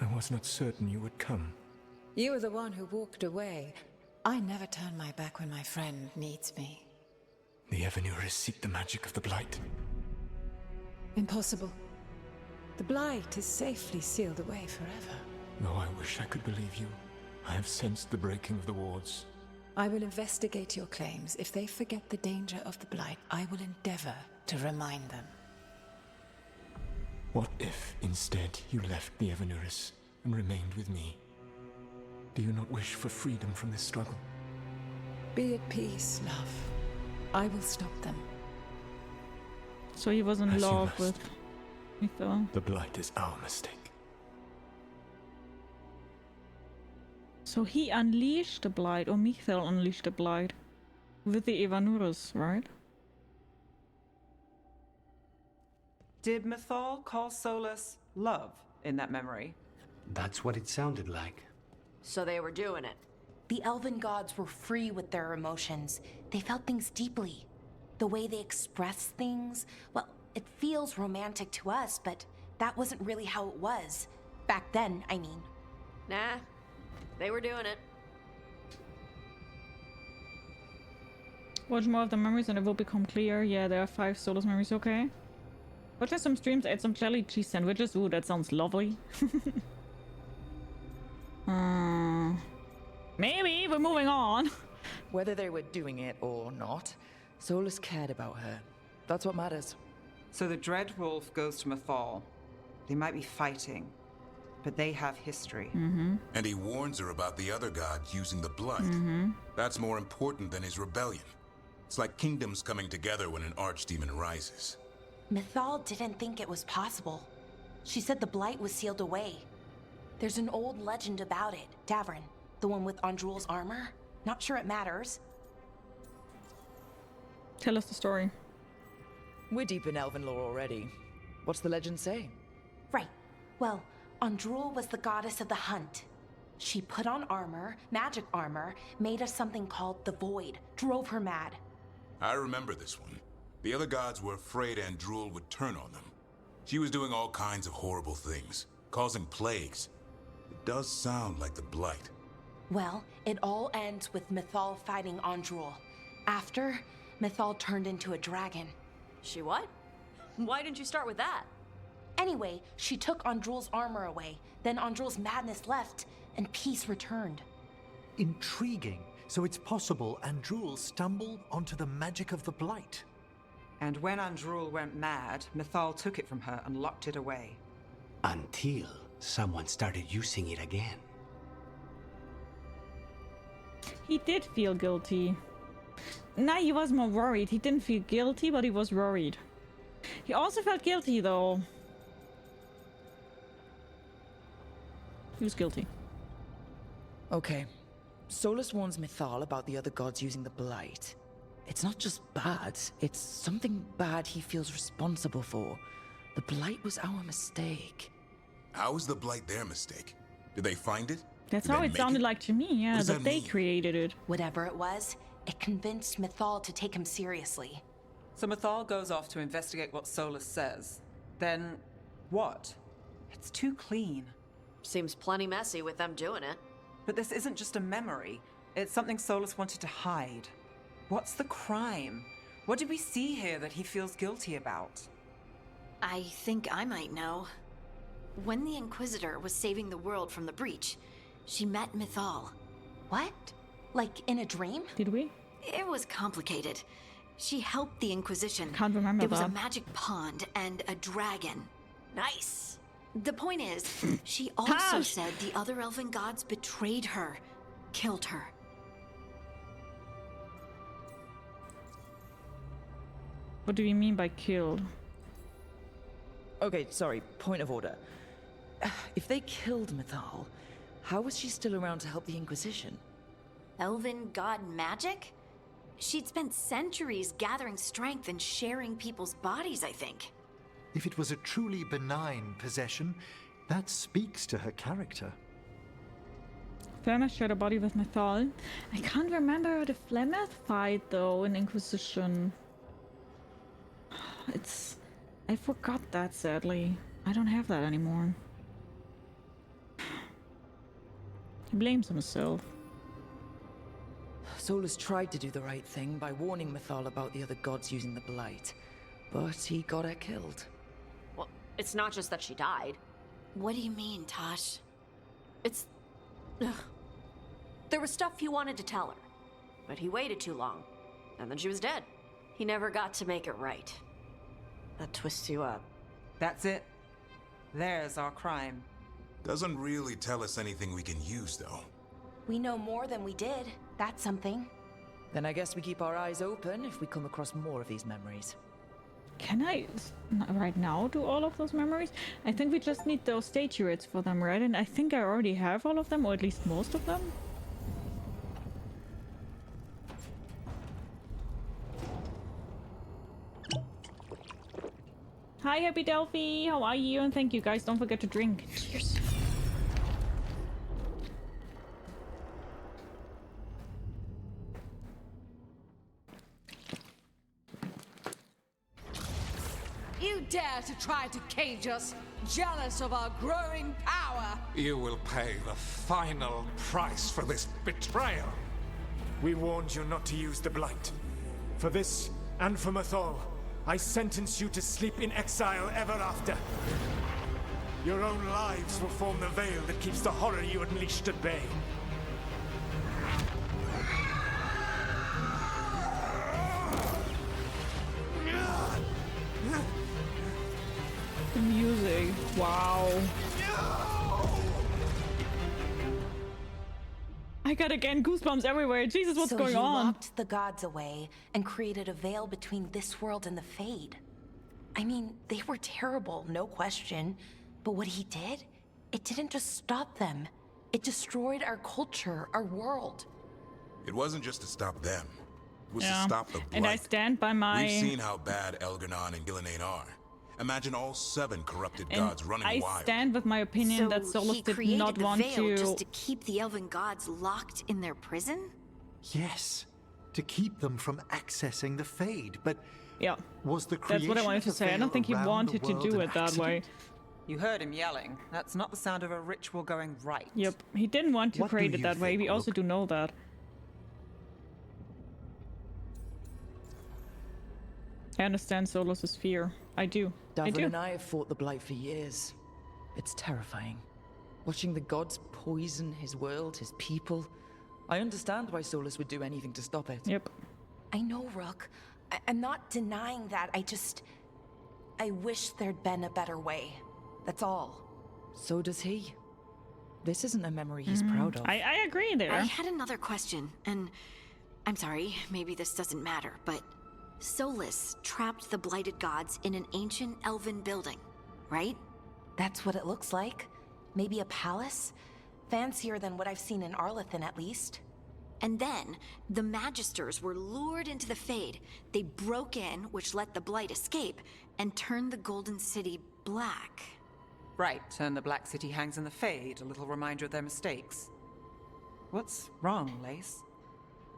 I was not certain you would come. You were the one who walked away. I never turn my back when my friend needs me. The Evanures seek the magic of the Blight. Impossible. The Blight is safely sealed away forever. Though I wish I could believe you, I have sensed the breaking of the wards. I will investigate your claims. If they forget the danger of the Blight, I will endeavor to remind them. What if, instead, you left the Evanuris and remained with me? Do you not wish for freedom from this struggle? Be at peace, love. I will stop them. So he was in As you love must. with Mythal. The blight is our mistake. So he unleashed the blight, or Mythal unleashed the blight with the Evanuris, right? Did Mythal call Solus love in that memory? That's what it sounded like. So they were doing it. The elven gods were free with their emotions. They felt things deeply. The way they express things, well, it feels romantic to us, but that wasn't really how it was. Back then, I mean. Nah, they were doing it. Watch more of the memories and it will become clear. Yeah, there are 5 Solus memories, okay. Watch some streams, ate some jelly cheese sandwiches. Ooh, that sounds lovely. Maybe we're moving on. Whether they were doing it or not, Solus cared about her. That's what matters. So the Dreadwolf goes to Mythal. They might be fighting, but they have history. And he warns her about the other gods using the blight. That's more important than his rebellion. It's like kingdoms coming together when an archdemon rises. Mythal didn't think it was possible. She said the blight was sealed away. There's an old legend about it. Davrin, the one with Andrul's armor. Not sure it matters. Tell us the story. We're deep in elven lore already. What's the legend say? Right. Well, Andrul was the goddess of the hunt. She put on armor, magic armor, made us something called the Void, drove her mad. I remember this one. The other gods were afraid Andrul would turn on them. She was doing all kinds of horrible things, causing plagues. It does sound like the blight. Well, it all ends with Mythal fighting Andrul. After, Mythal turned into a dragon. She what? Why didn't you start with that? Anyway, she took Andrul's armor away. Then Andrul's madness left, and peace returned. Intriguing. So it's possible Andrul stumbled onto the magic of the blight. And when Andrul went mad, Mythal took it from her and locked it away. Until someone started using it again. He did feel guilty. Nah, he was more worried. He didn't feel guilty, but he was worried. He also felt guilty, though. He was guilty. Okay. Solus warns Mythal about the other gods using the blight. It's not just bad, it's something bad he feels responsible for. The blight was our mistake. How was the blight their mistake? Did they find it? That's Did how they it make sounded like to me, yeah, does that that they mean? created it. Whatever it was, it convinced Mythal to take him seriously. So Mythal goes off to investigate what Solus says. Then, what? It's too clean. Seems plenty messy with them doing it. But this isn't just a memory. It's something Solus wanted to hide. What's the crime? What did we see here that he feels guilty about? I think I might know. When the Inquisitor was saving the world from the breach, she met Mythal. What? Like in a dream? Did we? It was complicated. She helped the Inquisition. Can't remember There was that. a magic pond and a dragon. Nice. The point is, she also said the other elven gods betrayed her, killed her. What do you mean by killed? Okay, sorry, point of order. If they killed Mythal, how was she still around to help the Inquisition? Elven god magic? She'd spent centuries gathering strength and sharing people's bodies, I think. If it was a truly benign possession, that speaks to her character. Flemeth shared a body with Mythal. I can't remember the Flemeth fight though in Inquisition. I forgot that, sadly. I don't have that anymore. He blames himself. Solus tried to do the right thing by warning Mythal about the other gods using the blight, but he got her killed. Well, it's not just that she died. What do you mean, Tosh? It's... Ugh. There was stuff he wanted to tell her, but he waited too long, and then she was dead. He never got to make it right. That twists you up. That's it. There's our crime. Doesn't really tell us anything we can use, though. We know more than we did. That's something. Then I guess we keep our eyes open if we come across more of these memories. Can I right now do all of those memories? I think we just need those treacherous for them, right? And I think I already have all of them, or at least most of them. Hi, Happy Delphi! How are you? And thank you guys. Don't forget to drink. Cheers. You dare to try to cage us, jealous of our growing power! You will pay the final price for this betrayal. We warned you not to use the blight. For this, and for Mathol, I sentence you to sleep in exile ever after. Your own lives will form the veil that keeps the horror you unleashed at bay. The music. Wow. I got again goosebumps everywhere. Jesus, what's going on? So you locked the gods away and created a veil between this world and the Fade. I mean, they were terrible, no question. But what he did, it didn't just stop them. It destroyed our culture, our world. It wasn't just to stop them. It was to stop the blight. And I stand by my... We've seen how bad Elgar'nan and Gillenane are. Imagine all 7 corrupted gods running wild. I stand with my opinion that Solus did not want to... he created the veil just to to keep the elven gods locked in their prison? Yes, to keep them from accessing the Fade, but... Yeah, was the that's what I wanted to say. I don't think he wanted to do it that way. You heard him yelling. That's not the sound of a ritual going right. Yep, he didn't want to create it that way. We also do know that. I understand Solus's fear. I do. Davin and I have fought the Blight for years. It's terrifying. Watching the gods poison his world, his people. I understand why Solus would do anything to stop it. Yep. I know, Rook. I'm not denying that. I wish there'd been a better way. That's all. So does he. This isn't a memory he's proud of. I agree there. I had another question, and I'm sorry, maybe this doesn't matter, but Solus trapped the blighted gods in an ancient elven building, right? That's what it looks like. Maybe a palace? Fancier than what I've seen in Arlethan, at least. And then, the Magisters were lured into the Fade. They broke in, which let the Blight escape, and turned the Golden City black. Right, and the Black City hangs in the Fade, a little reminder of their mistakes. What's wrong, Lace?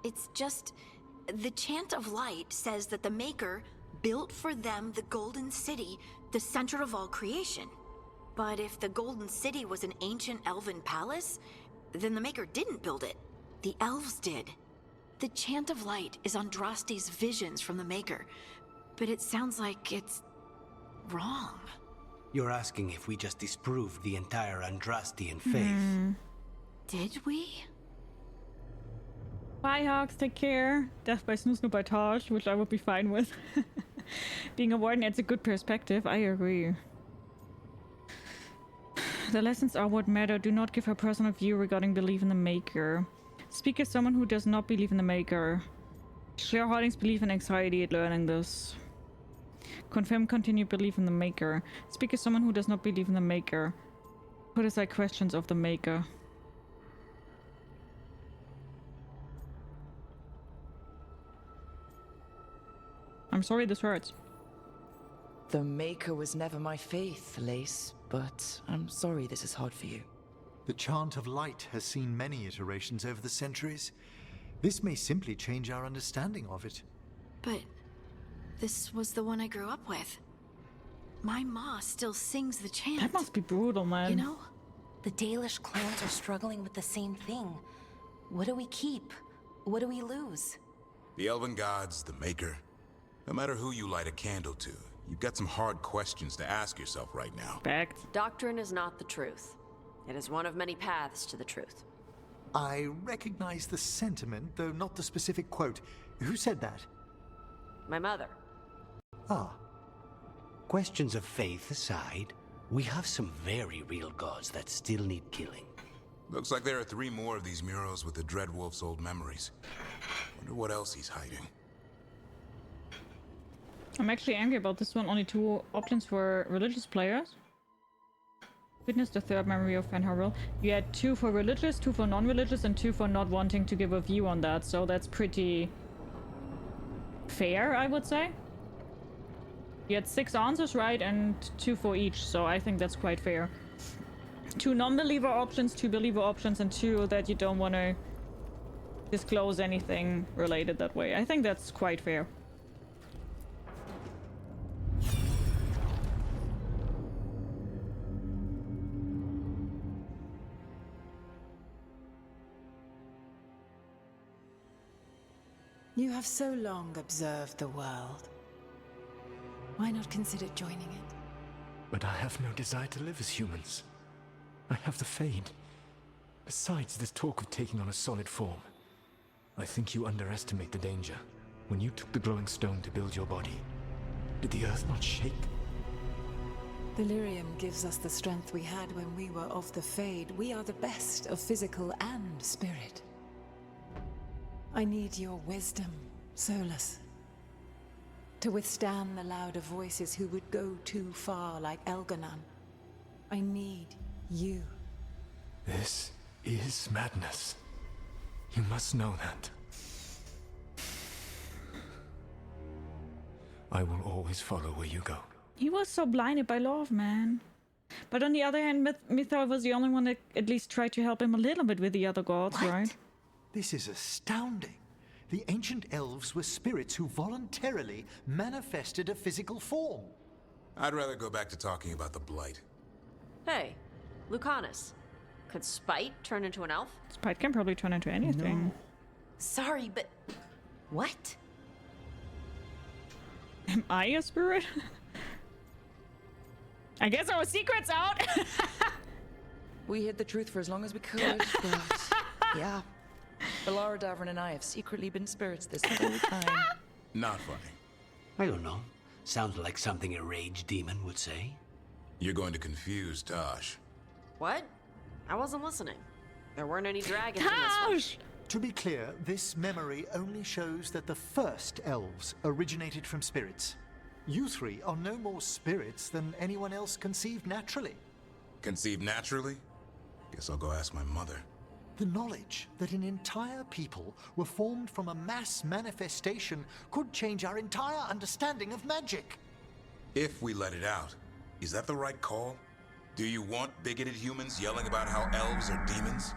It's just... the Chant of Light says that the Maker built for them the Golden City, the center of all creation. But if the Golden City was an ancient elven palace, then the Maker didn't build it. The Elves did. The Chant of Light is Andraste's visions from the Maker, but it sounds like it's... wrong. You're asking if we just disproved the entire Andrastian faith. Did we? Bye, Hawks. Take care. Death by snoo-snoo-by-Taj, which I would be fine with. Being a warden adds a good perspective. I agree. The lessons are what matter. Do not give her personal view regarding belief in the Maker. Speak as someone who does not believe in the Maker. Shareholdings believe in anxiety at learning this. Confirm continued belief in the Maker. Speak as someone who does not believe in the Maker. Put aside questions of the Maker. I'm sorry this hurts. The Maker was never my faith, Lace, but I'm sorry this is hard for you. The Chant of Light has seen many iterations over the centuries. This may simply change our understanding of it. But this was the one I grew up with. My ma still sings the chant. That must be brutal, man. You know, the Dalish clans are struggling with the same thing. What do we keep? What do we lose? The elven gods, the Maker. No matter who you light a candle to, you've got some hard questions to ask yourself right now. Fact. Doctrine is not the truth. It is one of many paths to the truth. I recognize the sentiment, though not the specific quote. Who said that? My mother. Questions of faith aside, We have some very real gods that still need killing. Looks like there are 3 more of these murals with the Dreadwolf's old memories. Wonder what else he's hiding. I'm actually angry about this one. Only 2 options for religious players. Witness the 3rd memory of Van Harwell. You had 2 for religious, 2 for non-religious, and 2 for not wanting to give a view on that. So that's pretty fair, I would say. You had 6 answers right and 2 for each, so I think that's quite fair. 2 non-believer options, 2 believer options, and 2 that you don't want to disclose anything related that way. I think that's quite fair. You have so long observed the world. Why not consider joining it? But I have no desire to live as humans. I have the Fade. Besides this talk of taking on a solid form, I think you underestimate the danger. When you took the glowing stone to build your body, did the earth not shake? The lyrium gives us the strength we had when we were of the Fade. We are the best of physical and spirit. I need your wisdom, Solus, to withstand the louder voices who would go too far like Elganon. I need you. This is madness. You must know that. I will always follow where you go. He was so blinded by love, man. But on the other hand, Mythal was the only one that at least tried to help him a little bit with the other gods, right? This is astounding. The ancient elves were spirits who voluntarily manifested a physical form. I'd rather go back to talking about the Blight. Hey, Lucanus. Could Spite turn into an elf? Spite can probably turn into anything. No. Sorry, but... what? Am I a spirit? I guess our secret's out! We hid the truth for as long as we could, but... yeah. Valara Davrin and I have secretly been spirits this whole time. Not funny. I don't know. Sounds like something a rage demon would say. You're going to confuse Tosh. What? I wasn't listening. There weren't any dragons in this one. To be clear, this memory only shows that the first elves originated from spirits. You 3 are no more spirits than anyone else conceived naturally. Conceived naturally? Guess I'll go ask my mother. The knowledge that an entire people were formed from a mass manifestation could change our entire understanding of magic. If we let it out, is that the right call? Do you want bigoted humans yelling about how elves are demons?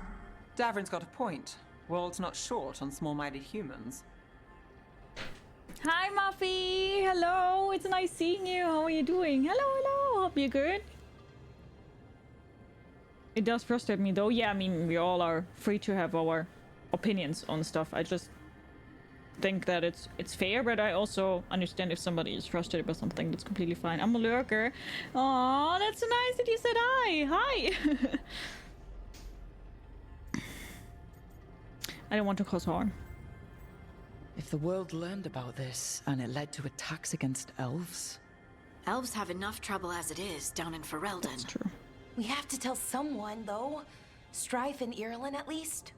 Davrin's got a point. World's not short on small-minded humans. Hi, Muffy! Hello! It's nice seeing you. How are you doing? Hello, hello! Hope you're good. It does frustrate me, though. Yeah, I mean, we all are free to have our opinions on stuff. I just think that it's fair, but I also understand if somebody is frustrated by something. That's completely fine. I'm a lurker. Aw, that's so nice that you said hi! Hi! I don't want to cause harm. If the world learned about this and it led to attacks against elves... Elves have enough trouble as it is down in Ferelden. That's true. We have to tell someone, though. Strife and Irulan, at least.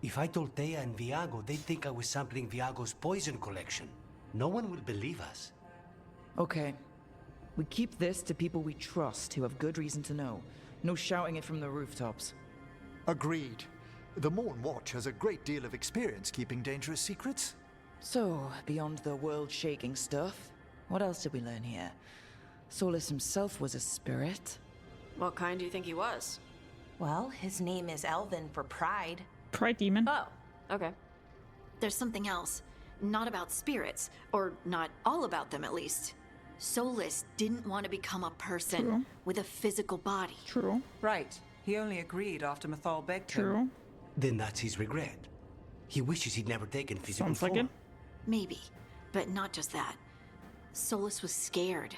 If I told Thea and Viago, they'd think I was sampling Viago's poison collection. No one would believe us. Okay. We keep this to people we trust who have good reason to know. No shouting it from the rooftops. Agreed. The Morn Watch has a great deal of experience keeping dangerous secrets. So, beyond the world-shaking stuff, what else did we learn here? Solus himself was a spirit. What kind do you think he was? Well, his name is Elven for pride. Pride demon. Oh, okay. There's something else. Not about spirits, or not all about them at least. Solus didn't want to become a person with a physical body. True. Right. He only agreed after Mythal begged him. True. Then that's his regret. He wishes he'd never taken physical Sounds form. like it. Maybe, but not just that. Solus was scared.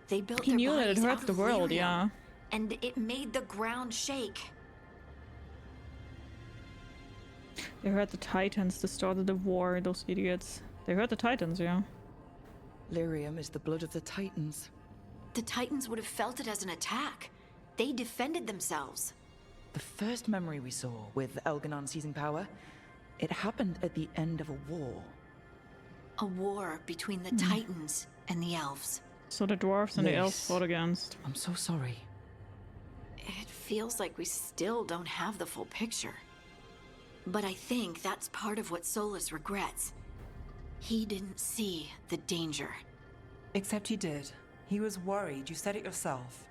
They built He their knew that it bodies hurt out the of world, lyrium, yeah. and it made the ground shake. They hurt the Titans that started the war, those idiots. They hurt the Titans, yeah. Lyrium is the blood of the Titans. The Titans would have felt it as an attack. They defended themselves. The first memory we saw with Elganon seizing power, it happened at the end of a war. A war between the Titans and the Elves. So the dwarves and the elves fought against. I'm so sorry. It feels like we still don't have the full picture. But I think that's part of what Solus regrets. He didn't see the danger. Except he did. He was worried. You said it yourself.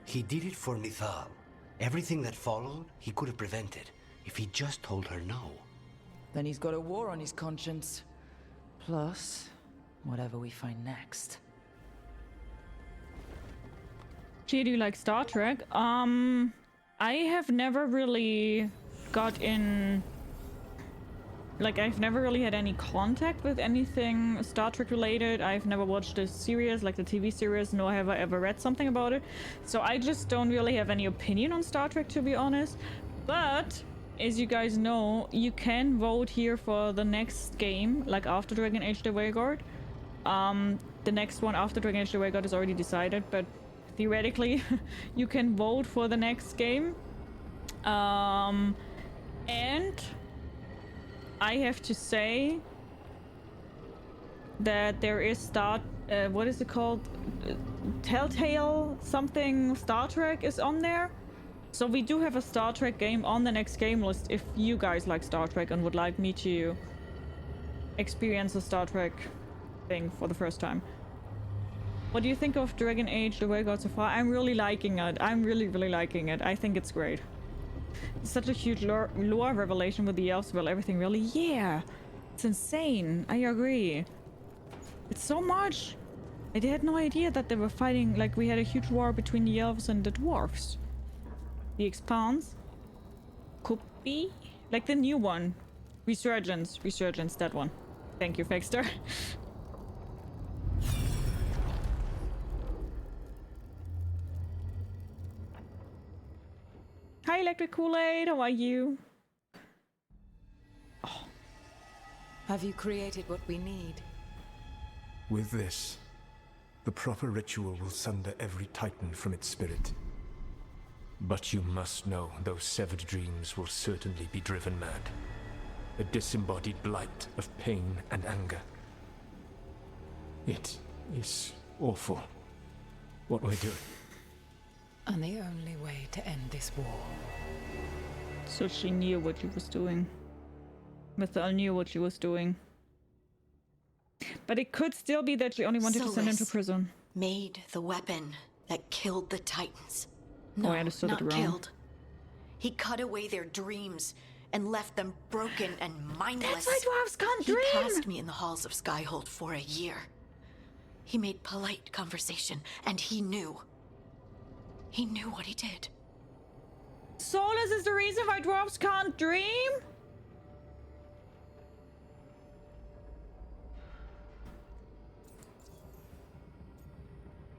He did it for Mithal. Everything that followed, he could have prevented if he just told her no. Then he's got a war on his conscience. Plus, whatever we find next. Gee, do you like Star Trek? I have never really got in... Like, I've never really had any contact with anything Star Trek related. I've never watched a series, like the TV series, nor have I ever read something about it. So I just don't really have any opinion on Star Trek, to be honest. But, as you guys know, you can vote here for the next game, like after Dragon Age the Veilguard. The next one after Dragon Age the Veilguard is already decided, but theoretically, you can vote for the next game. And I have to say that there is what is it called? Telltale something Star Trek is on there. So we do have a Star Trek game on the next game list if you guys like Star Trek and would like me to experience a Star Trek thing for the first time. What do you think of Dragon Age the Veilguard so far? I'm really liking it. I'm really liking it. I think it's great. It's such a huge lore revelation with the elves. Well, everything really. Yeah, it's insane. I agree. It's so much. I had no idea that they were fighting. Like, we had a huge war between the elves and the dwarves. The Expanse could be like the new one. Resurgence, that one. Thank you, Fexter. Hi, Electric Kool-Aid. How are you? Oh. Have you created what we need? With this, the proper ritual will sunder every Titan from its spirit. But you must know those severed dreams will certainly be driven mad. A disembodied blight of pain and anger. It is awful what we're doing. And the only way to end this war. So she knew what she was doing. Mithal knew what she was doing. But it could still be that she only wanted to send him to prison. Made the weapon that killed the Titans. No, I understood not it wrong. Killed. He cut away their dreams and left them broken and mindless. That's why dwarves can't dream! He passed me in the halls of Skyhold for a year. He made polite conversation, and he knew. He knew what he did. Solus is the reason why dwarves can't dream?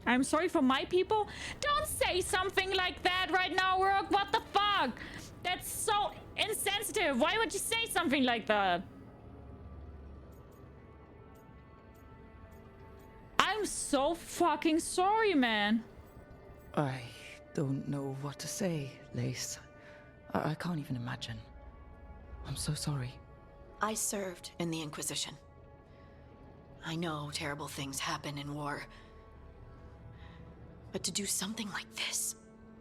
I'm sorry for my people. Don't say something like that right now, Rook. What the fuck? That's so insensitive. Why would you say something like that? I'm so fucking sorry, man. I don't know what to say, Lace. I can't even imagine. I'm so sorry. I served in the Inquisition. I know terrible things happen in war. But to do something like this...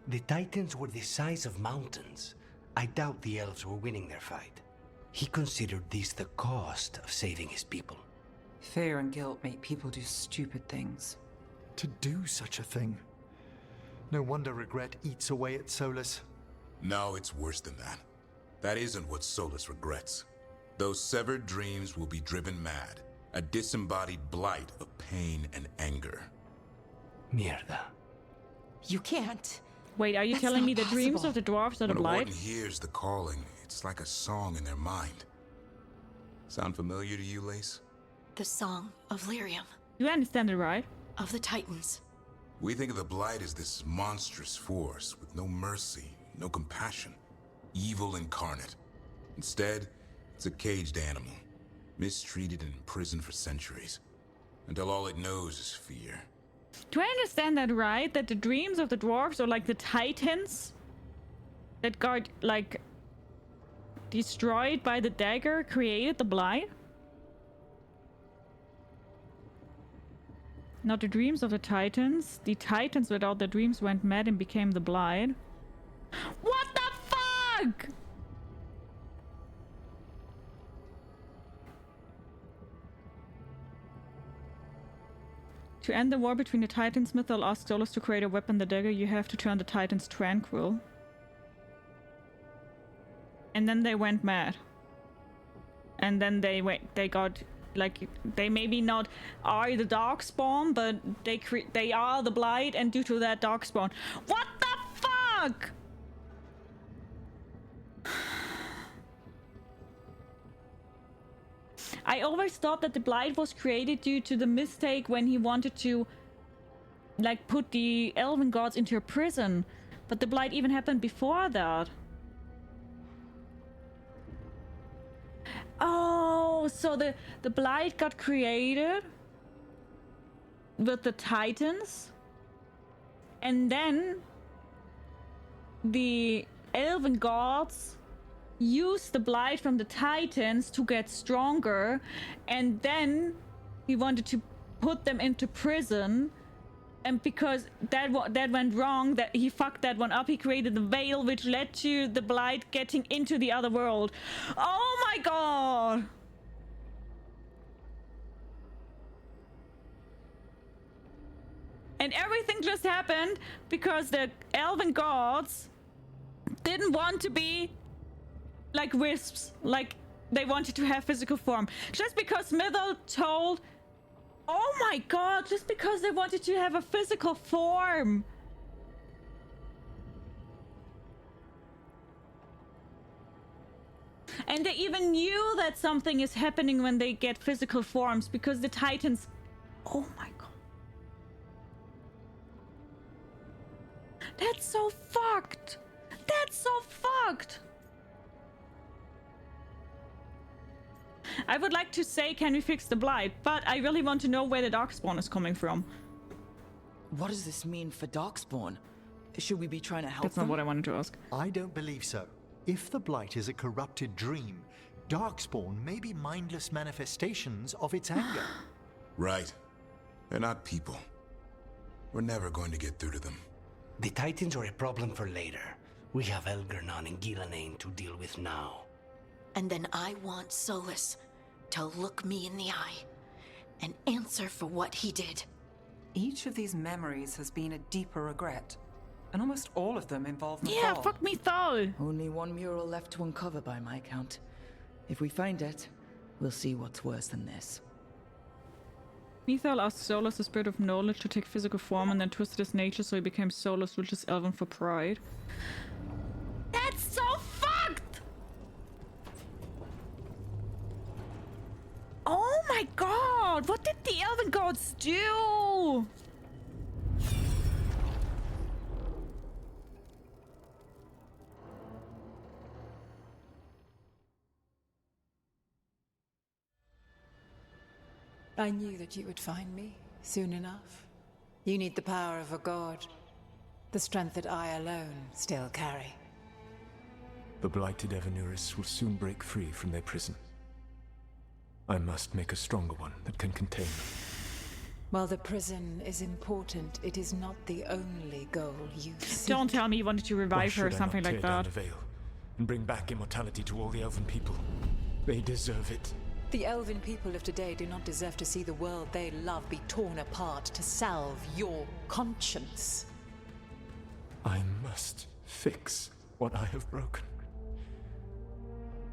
The Titans were the size of mountains. I doubt the Elves were winning their fight. He considered this the cost of saving his people. Fear and guilt make people do stupid things. To do such a thing. No wonder regret eats away at Solus. No, it's worse than that. That isn't what Solus regrets. Those severed dreams will be driven mad. A disembodied blight of pain and anger. Mierda. You can't. Wait, are you telling me the dreams of the dwarves are the When a blight? warden hears the calling, it's like a song in their mind. Sound familiar to you, Lace? The Song of Lyrium. You understand it, right? Of the Titans. We think of the blight as this monstrous force with no mercy, no compassion, evil incarnate. Instead, it's a caged animal, mistreated and imprisoned for centuries, until all it knows is fear. Do I understand that right? That the dreams of the dwarves, or like the titans that got like destroyed by the dagger, created the blight? Not the dreams of the titans. The titans without their dreams went mad and became the blight. What the fuck? To end the war between the titans, Mythal asked Solus to create a weapon, the dagger. You have to turn the titans tranquil. And then they went mad. And then they got, like, they maybe not are the darkspawn, but they are the blight, and due to that darkspawn. What the fuck? I always thought that the blight was created due to the mistake when he wanted to, like, put the elven gods into a prison. But the blight even happened before that. Oh, so the blight got created with the titans, and then the elven gods used the blight from the titans to get stronger, and then he wanted to put them into prison, and because that went wrong, that he fucked that one up, he created the veil, which led to the blight getting into the other world. Oh my god! And everything just happened because the elven gods didn't want to be like wisps, like they wanted to have physical form. Just because Mythal told, oh my god, just because they wanted to have a physical form. And they even knew that something is happening when they get physical forms, because the titans, oh my god. That's so fucked. That's so fucked. I would like to say, can we fix the blight? But I really want to know where the darkspawn is coming from. What does this mean for darkspawn? Should we be trying to help That's them? not what I wanted to ask. I don't believe so. If the blight is a corrupted dream, darkspawn may be mindless manifestations of its anger. Right. They're not people. We're never going to get through to them. The Titans are a problem for later. We have Elgernon and Gillanane to deal with now. And then I want Solus to look me in the eye and answer for what he did. Each of these memories has been a deeper regret, and almost all of them involve Mythal. Yeah, fuck Mythal! Only one mural left to uncover by my count. If we find it, we'll see what's worse than this. Mythal asked Solus, the spirit of knowledge, to take physical form and then twisted his nature so he became Solus, which is Elven for pride. That's so fucked! Oh my god! What did the Elven gods do? I knew that you would find me soon enough. You need the power of a god, the strength that I alone still carry. The blighted Evanuris will soon break free from their prison. I must make a stronger one that can contain them. While the prison is important, it is not the only goal you seek. Don't tell me you wanted to revive her or something like Why should I not that. tear down the veil and bring back immortality to all the elven people? They deserve it. The elven people of today do not deserve to see the world they love be torn apart to salve your conscience. I must fix what I have broken.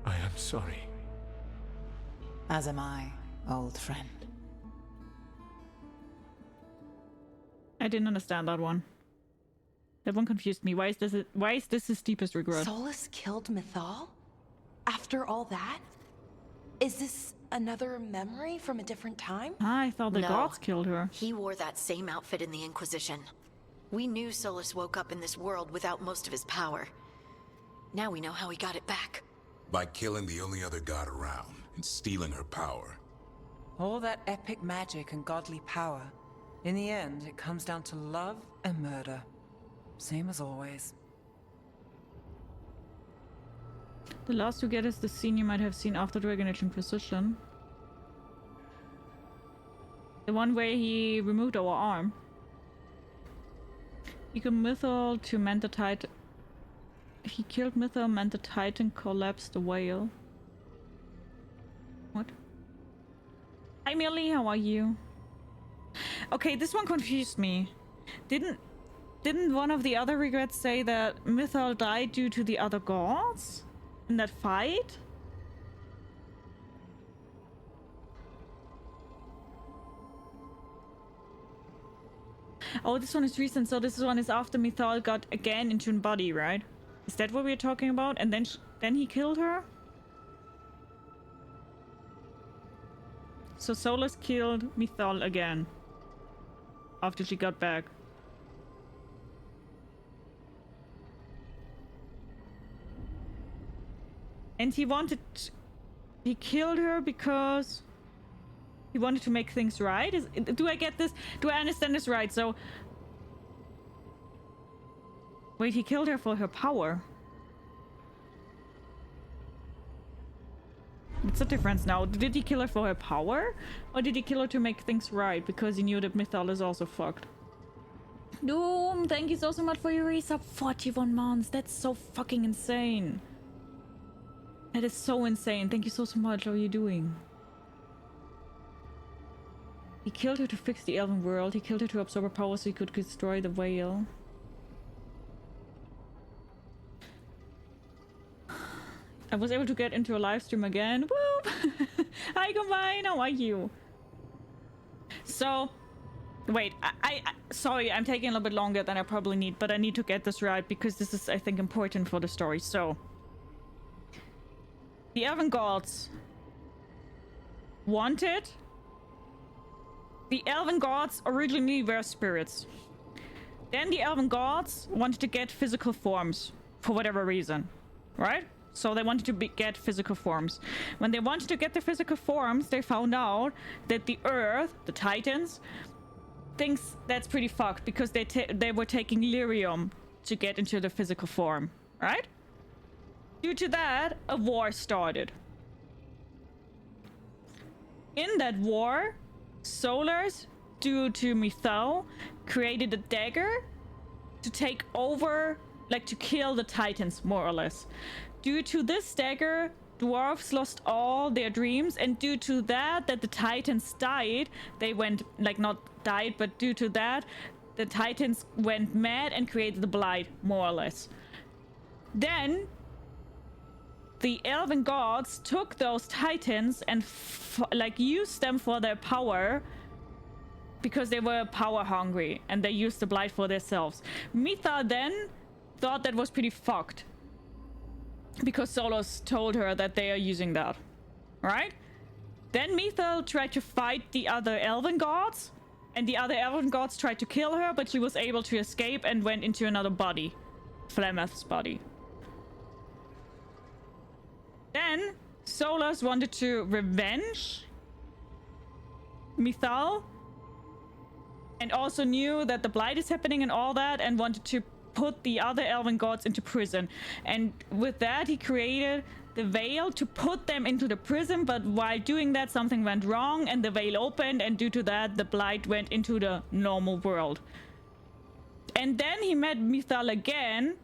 I am sorry. As am I, old friend. I didn't understand that one. That one confused me. Why is this his deepest regret? Solus killed Mythal? After all that? Is this another memory from a different time? I thought the No. gods killed her. He wore that same outfit in the Inquisition. We knew Solus woke up in this world without most of his power. Now we know how he got it back. By killing the only other god around and stealing her power. All that epic magic and godly power. In the end, it comes down to love and murder. Same as always. The last you get is the scene you might have seen after Dragon Age Inquisition. The one where he removed our arm. He killed Mythal to mend the Titan. He killed Mythal, meant the Titan collapsed the whale. What? Hi Millie, how are you? Okay, this one confused me. Didn't one of the other regrets say that Mythal died due to the other gods in that fight? Oh, this one is recent, so this one is after Mythal got again into a body, right? Is that what we're talking about? And then he killed her? So Solus killed Mythal again after she got back. And he killed her because he wanted to make things right? Do I get this? Do I understand this right? So wait, he killed her for her power. What's the difference now? Did he kill her for her power? Or did he kill her to make things right? Because he knew that Mythal is also fucked. Doom, thank you so much for your resub. 41 months. That's so fucking insane. That is so insane. Thank you so much. How are you doing? He killed her to fix the elven world. He killed her to absorb her power so he could destroy the whale. I was able to get into a live stream again. Woo! Hi, Combine. How are you? So, wait. Sorry, I'm taking a little bit longer than I probably need, but I need to get this right because this is, I think, important for the story. So, the Elven Gods wanted... The Elven Gods originally were spirits. Then the Elven Gods wanted to get physical forms for whatever reason, right? So they wanted to get physical forms. When they wanted to get the physical forms, they found out that the Earth, the Titans, thinks that's pretty fucked because they were taking lyrium to get into the physical form, right? Due to that, a war started. In that war, Solars, due to Mythal, created a dagger to take over, like to kill the Titans, more or less. Due to this dagger, dwarves lost all their dreams, and due to that the Titans died, they went, like, not died, but due to that, the Titans went mad and created the Blight, more or less. Then, the Elven Gods took those Titans and, like, used them for their power, because they were power hungry, and they used the Blight for themselves. Mythal then thought that was pretty fucked. Because Solus told her that they are using that, right? Then Mythal tried to fight the other Elven Gods, and the other Elven Gods tried to kill her, but she was able to escape and went into another body. Flemeth's body. Then Solus wanted to revenge Mythal, and also knew that the Blight is happening and all that, and wanted to put the other Elven Gods into prison. And with that, he created the Veil to put them into the prison, but while doing that, something went wrong, and the Veil opened, and due to that, the Blight went into the normal world. And then he met Mythal again,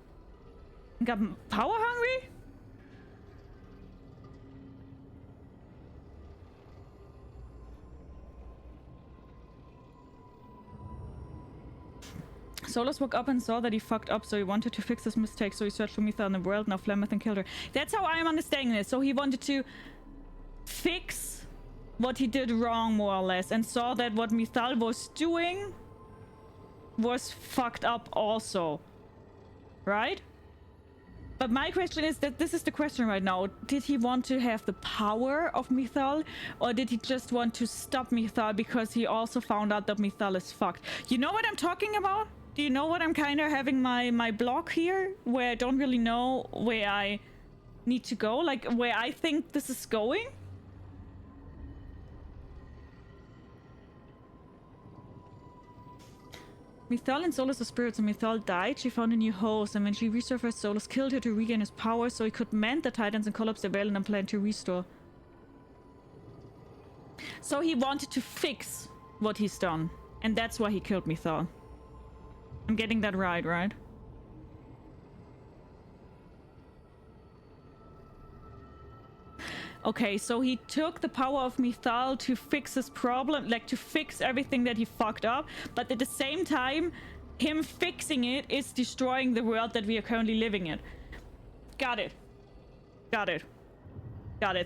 and got power hungry? Solus woke up and saw that he fucked up, so he wanted to fix his mistake, so he searched for Mythal in the world, now Flemeth and killed her. That's how I'm understanding this. So he wanted to fix what he did wrong, more or less, and saw that what Mythal was doing was fucked up also. Right? But my question is that this is the question right now. Did he want to have the power of Mythal, or did he just want to stop Mythal because he also found out that Mythal is fucked? You know what I'm talking about? Do you know what I'm kind of having my block here? Where I don't really know where I need to go? Like, where I think this is going? Mythal and Solus are spirits, and Mythal died. She found a new host, and when she resurfaced, Solus killed her to regain his power so he could mend the Titans and collapse the Veil and plan to restore. So he wanted to fix what he's done, and that's why he killed Mythal. I'm getting that right? Okay, so he took the power of Mythal to fix his problem, like to fix everything that he fucked up, but at the same time, him fixing it is destroying the world that we are currently living in. Got it.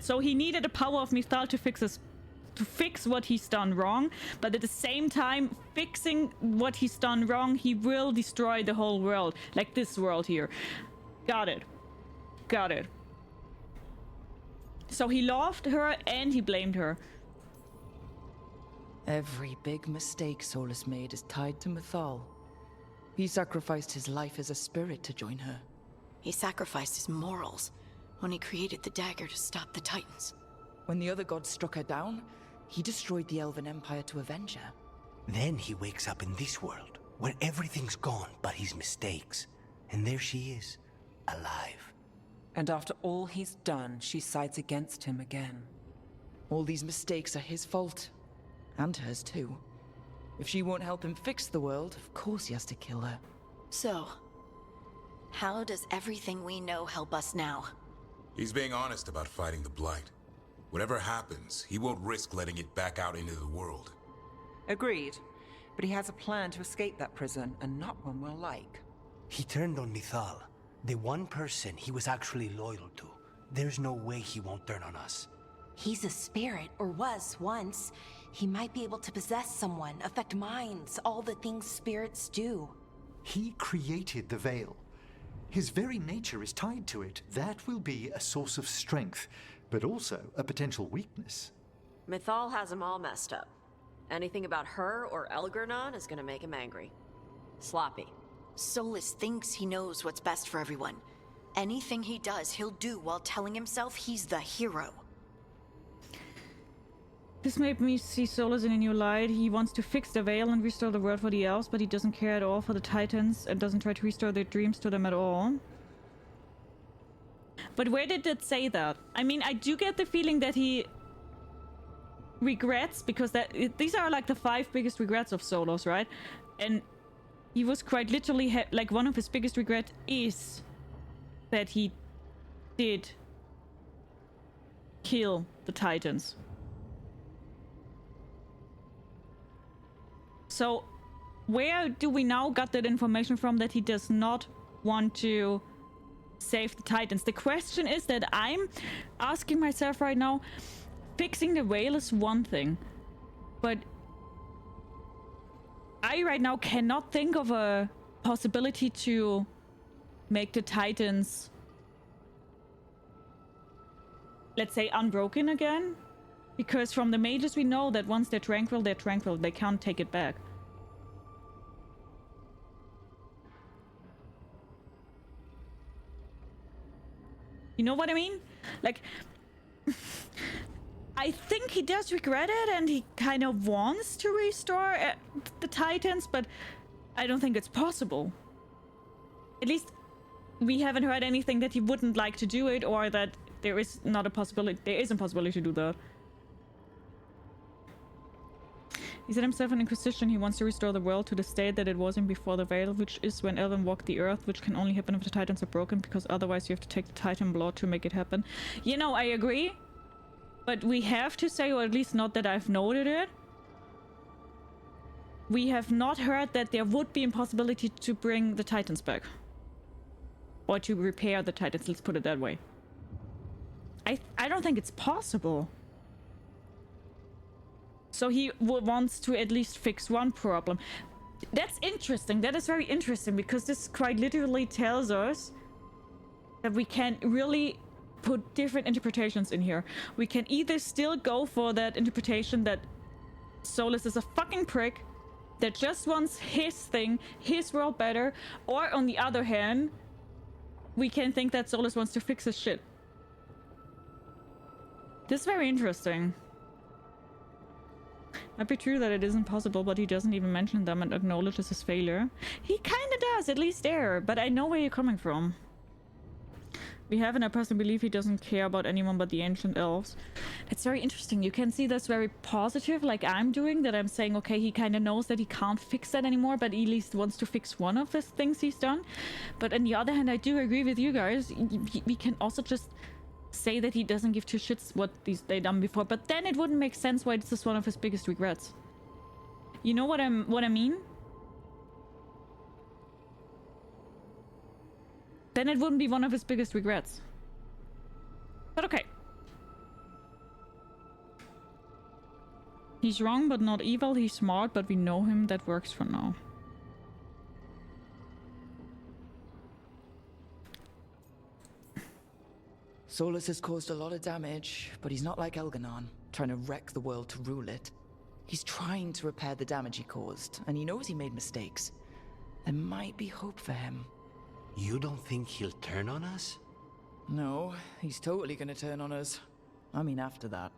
So he needed the power of Mythal to fix what he's done wrong, but at the same time, fixing what he's done wrong, he will destroy the whole world, like this world here. Got it. So he loved her and he blamed her. Every big mistake Solus made is tied to Mythal. He sacrificed his life as a spirit to join her. He sacrificed his morals when he created the dagger to stop the Titans. When the other gods struck her down, he destroyed the Elven Empire to avenge her. Then he wakes up in this world, where everything's gone but his mistakes. And there she is, alive. And after all he's done, she sides against him again. All these mistakes are his fault. And hers too. If she won't help him fix the world, of course he has to kill her. So, how does everything we know help us now? He's being honest about fighting the Blight. Whatever happens, he won't risk letting it back out into the world. Agreed. But he has a plan to escape that prison, and not one we'll like. He turned on Mythal, the one person he was actually loyal to. There's no way he won't turn on us. He's a spirit, or was once. He might be able to possess someone, affect minds, all the things spirits do. He created the Veil. His very nature is tied to it. That will be a source of strength, but also a potential weakness. Mythal has him all messed up. Anything about her or Elgernon is gonna make him angry. Sloppy. Solus thinks he knows what's best for everyone. Anything he does, he'll do while telling himself he's the hero. This made me see Solus in a new light. He wants to fix the Veil and restore the world for the Elves, but he doesn't care at all for the Titans and doesn't try to restore their dreams to them at all. But where did it say that? I mean, I do get the feeling that he regrets, because these are like the 5 biggest regrets of Solus, right? And he was quite literally, like, one of his biggest regrets is that he did kill the Titans. So, where do we now got that information from that he does not want to save the Titans? The question is that I'm asking myself right now, fixing the Veil is one thing, but I right now cannot think of a possibility to make the Titans, let's say, unbroken again. Because from the mages we know that once they're tranquil, they can't take it back. You know what I mean? Like, I think he does regret it and he kind of wants to restore the Titans, but I don't think it's possible. At least we haven't heard anything that he wouldn't like to do it, or that there is not a possibility, there is a possibility to do that. He said himself in Inquisition he wants to restore the world to the state that it was in before the Veil, which is when Elven walked the earth, which can only happen if the Titans are broken, because otherwise you have to take the Titan blood to make it happen. You know, I agree. But we have to say, or at least not that I've noted it, we have not heard that there would be a possibility to bring the Titans back. Or to repair the Titans, let's put it that way. I don't think it's possible. So he wants to at least fix one problem. That's interesting. That is very interesting, because this quite literally tells us that we can really put different interpretations in here. We can either still go for that interpretation that Solus is a fucking prick that just wants his thing, his world better, or on the other hand, we can think that Solus wants to fix his shit. This is very interesting. Might be true that it isn't possible, but he doesn't even mention them and acknowledges his failure. He kinda does, at least there, but I know where you're coming from. We have, and I personally believe he doesn't care about anyone but the ancient elves. It's very interesting. You can see that's very positive, like I'm doing, that I'm saying, okay, he kind of knows that he can't fix that anymore, but he at least wants to fix one of the things he's done. But on the other hand, I do agree with you guys. We can also just say that he doesn't give two shits what they done before, but then it wouldn't make sense why this is one of his biggest regrets. You know what I mean? Then it wouldn't be one of his biggest regrets. But okay. He's wrong but not evil. He's smart, but we know him. That works for now. Solus has caused a lot of damage, but he's not like Elganon, trying to wreck the world to rule it. He's trying to repair the damage he caused, and he knows he made mistakes. There might be hope for him. You don't think he'll turn on us? No, he's totally gonna turn on us. I mean, after that.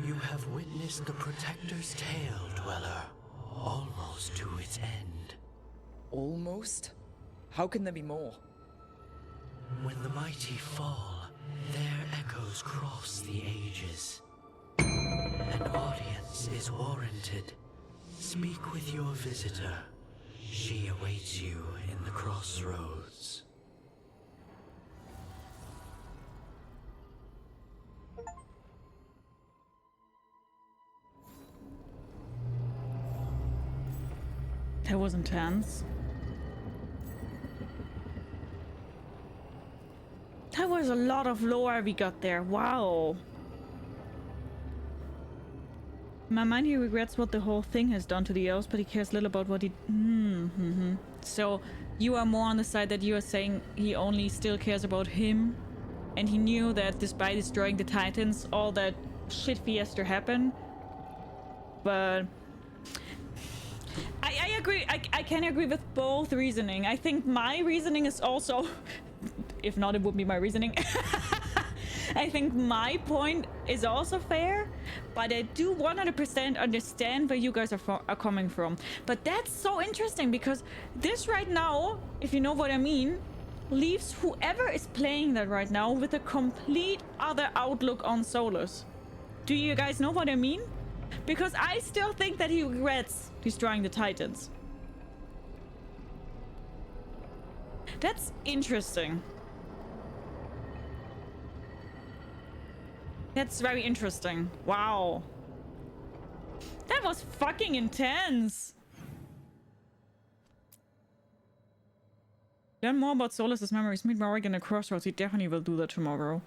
You have witnessed the Protector's tale, Dweller. Almost to its end. Almost? How can there be more? When the mighty fall, their echoes cross the ages. An audience is warranted. Speak with your visitor. She awaits you in the crossroads. That was intense. That was a lot of lore we got there. Wow. In my mind, he regrets what the whole thing has done to the elves, but he cares little about what he... So, you are more on the side that you are saying he only still cares about him, and he knew that despite destroying the Titans, all that shit fiesta happened. But... I agree. I can agree with both reasoning. I think my reasoning is also... If not, it would be my reasoning. I think my point is also fair, but I do 100% understand where you guys are coming from. But that's so interesting because this right now, if you know what I mean, leaves whoever is playing that right now with a complete other outlook on Solus. Do you guys know what I mean? Because I still think that he regrets destroying the Titans. That's interesting. That's very interesting. Wow. That was fucking intense. Learn more about Solus's memories. Meet Morrigan at Crossroads. He definitely will do that tomorrow.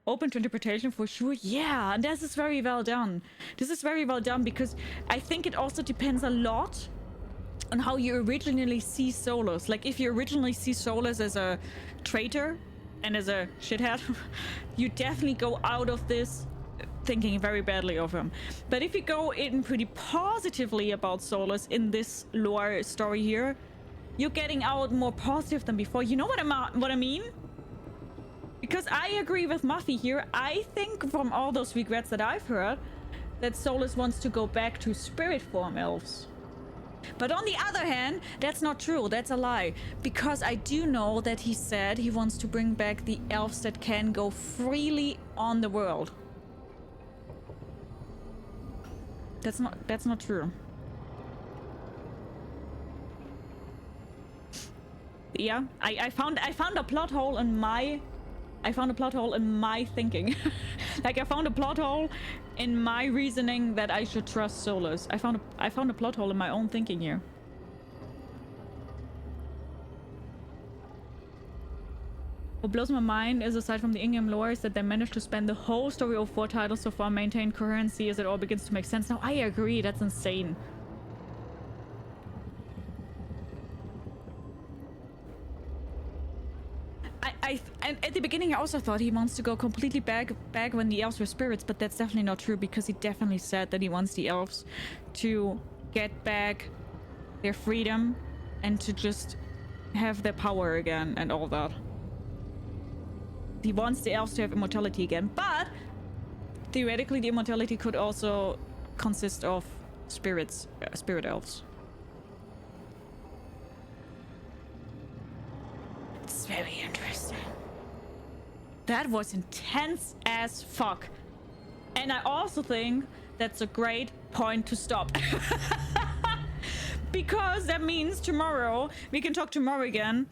Open to interpretation for sure. Yeah, and this is very well done. This is very well done because I think it also depends a lot on how you originally see Solus. Like if you originally see Solus as a traitor and as a shithead, you definitely go out of this thinking very badly of him. But if you go in pretty positively about Solus in this lore story here, you're getting out more positive than before. You know what I mean? Because I agree with Muffy here. I think from all those regrets that I've heard, that Solus wants to go back to spirit form elves. But on the other hand, that's not true. That's a lie. Because I do know that he said he wants to bring back the elves that can go freely on the world. That's not true. Yeah, I found a plot hole in my thinking. Like I found a plot hole in my reasoning that I should trust Solus. I found a plot hole in my own thinking here. What blows my mind is, aside from the in-game lore, is that they managed to spend the whole story of 4 titles so far, maintain coherency as it all begins to make sense. Now I agree, that's insane. And at the beginning I also thought he wants to go completely back when the elves were spirits, but that's definitely not true because he definitely said that he wants the elves to get back their freedom and to just have their power again and all that. He wants the elves to have immortality again, but theoretically the immortality could also consist of spirits, spirit elves. It's very interesting. That was intense as fuck. And I also think that's a great point to stop. Because that means tomorrow, we can talk tomorrow again,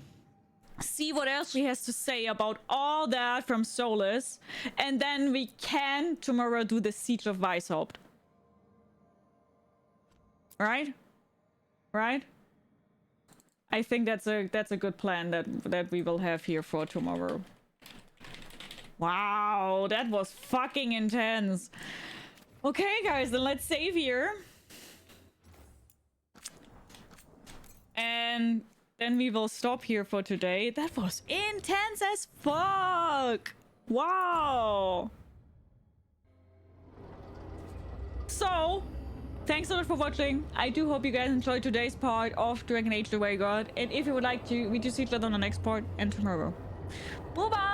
see what else she has to say about all that from Solus, and then we can tomorrow do the Siege of Weishaupt. Right? Right? I think that's a good plan that we will have here for tomorrow. Wow, that was fucking intense. Okay, guys, then let's save here. And then we will stop here for today. That was intense as fuck. Wow. So, thanks a lot for watching. I do hope you guys enjoyed today's part of Dragon Age the Veilguard. And if you would like to, we do see each other on the next part and tomorrow. Bye-bye.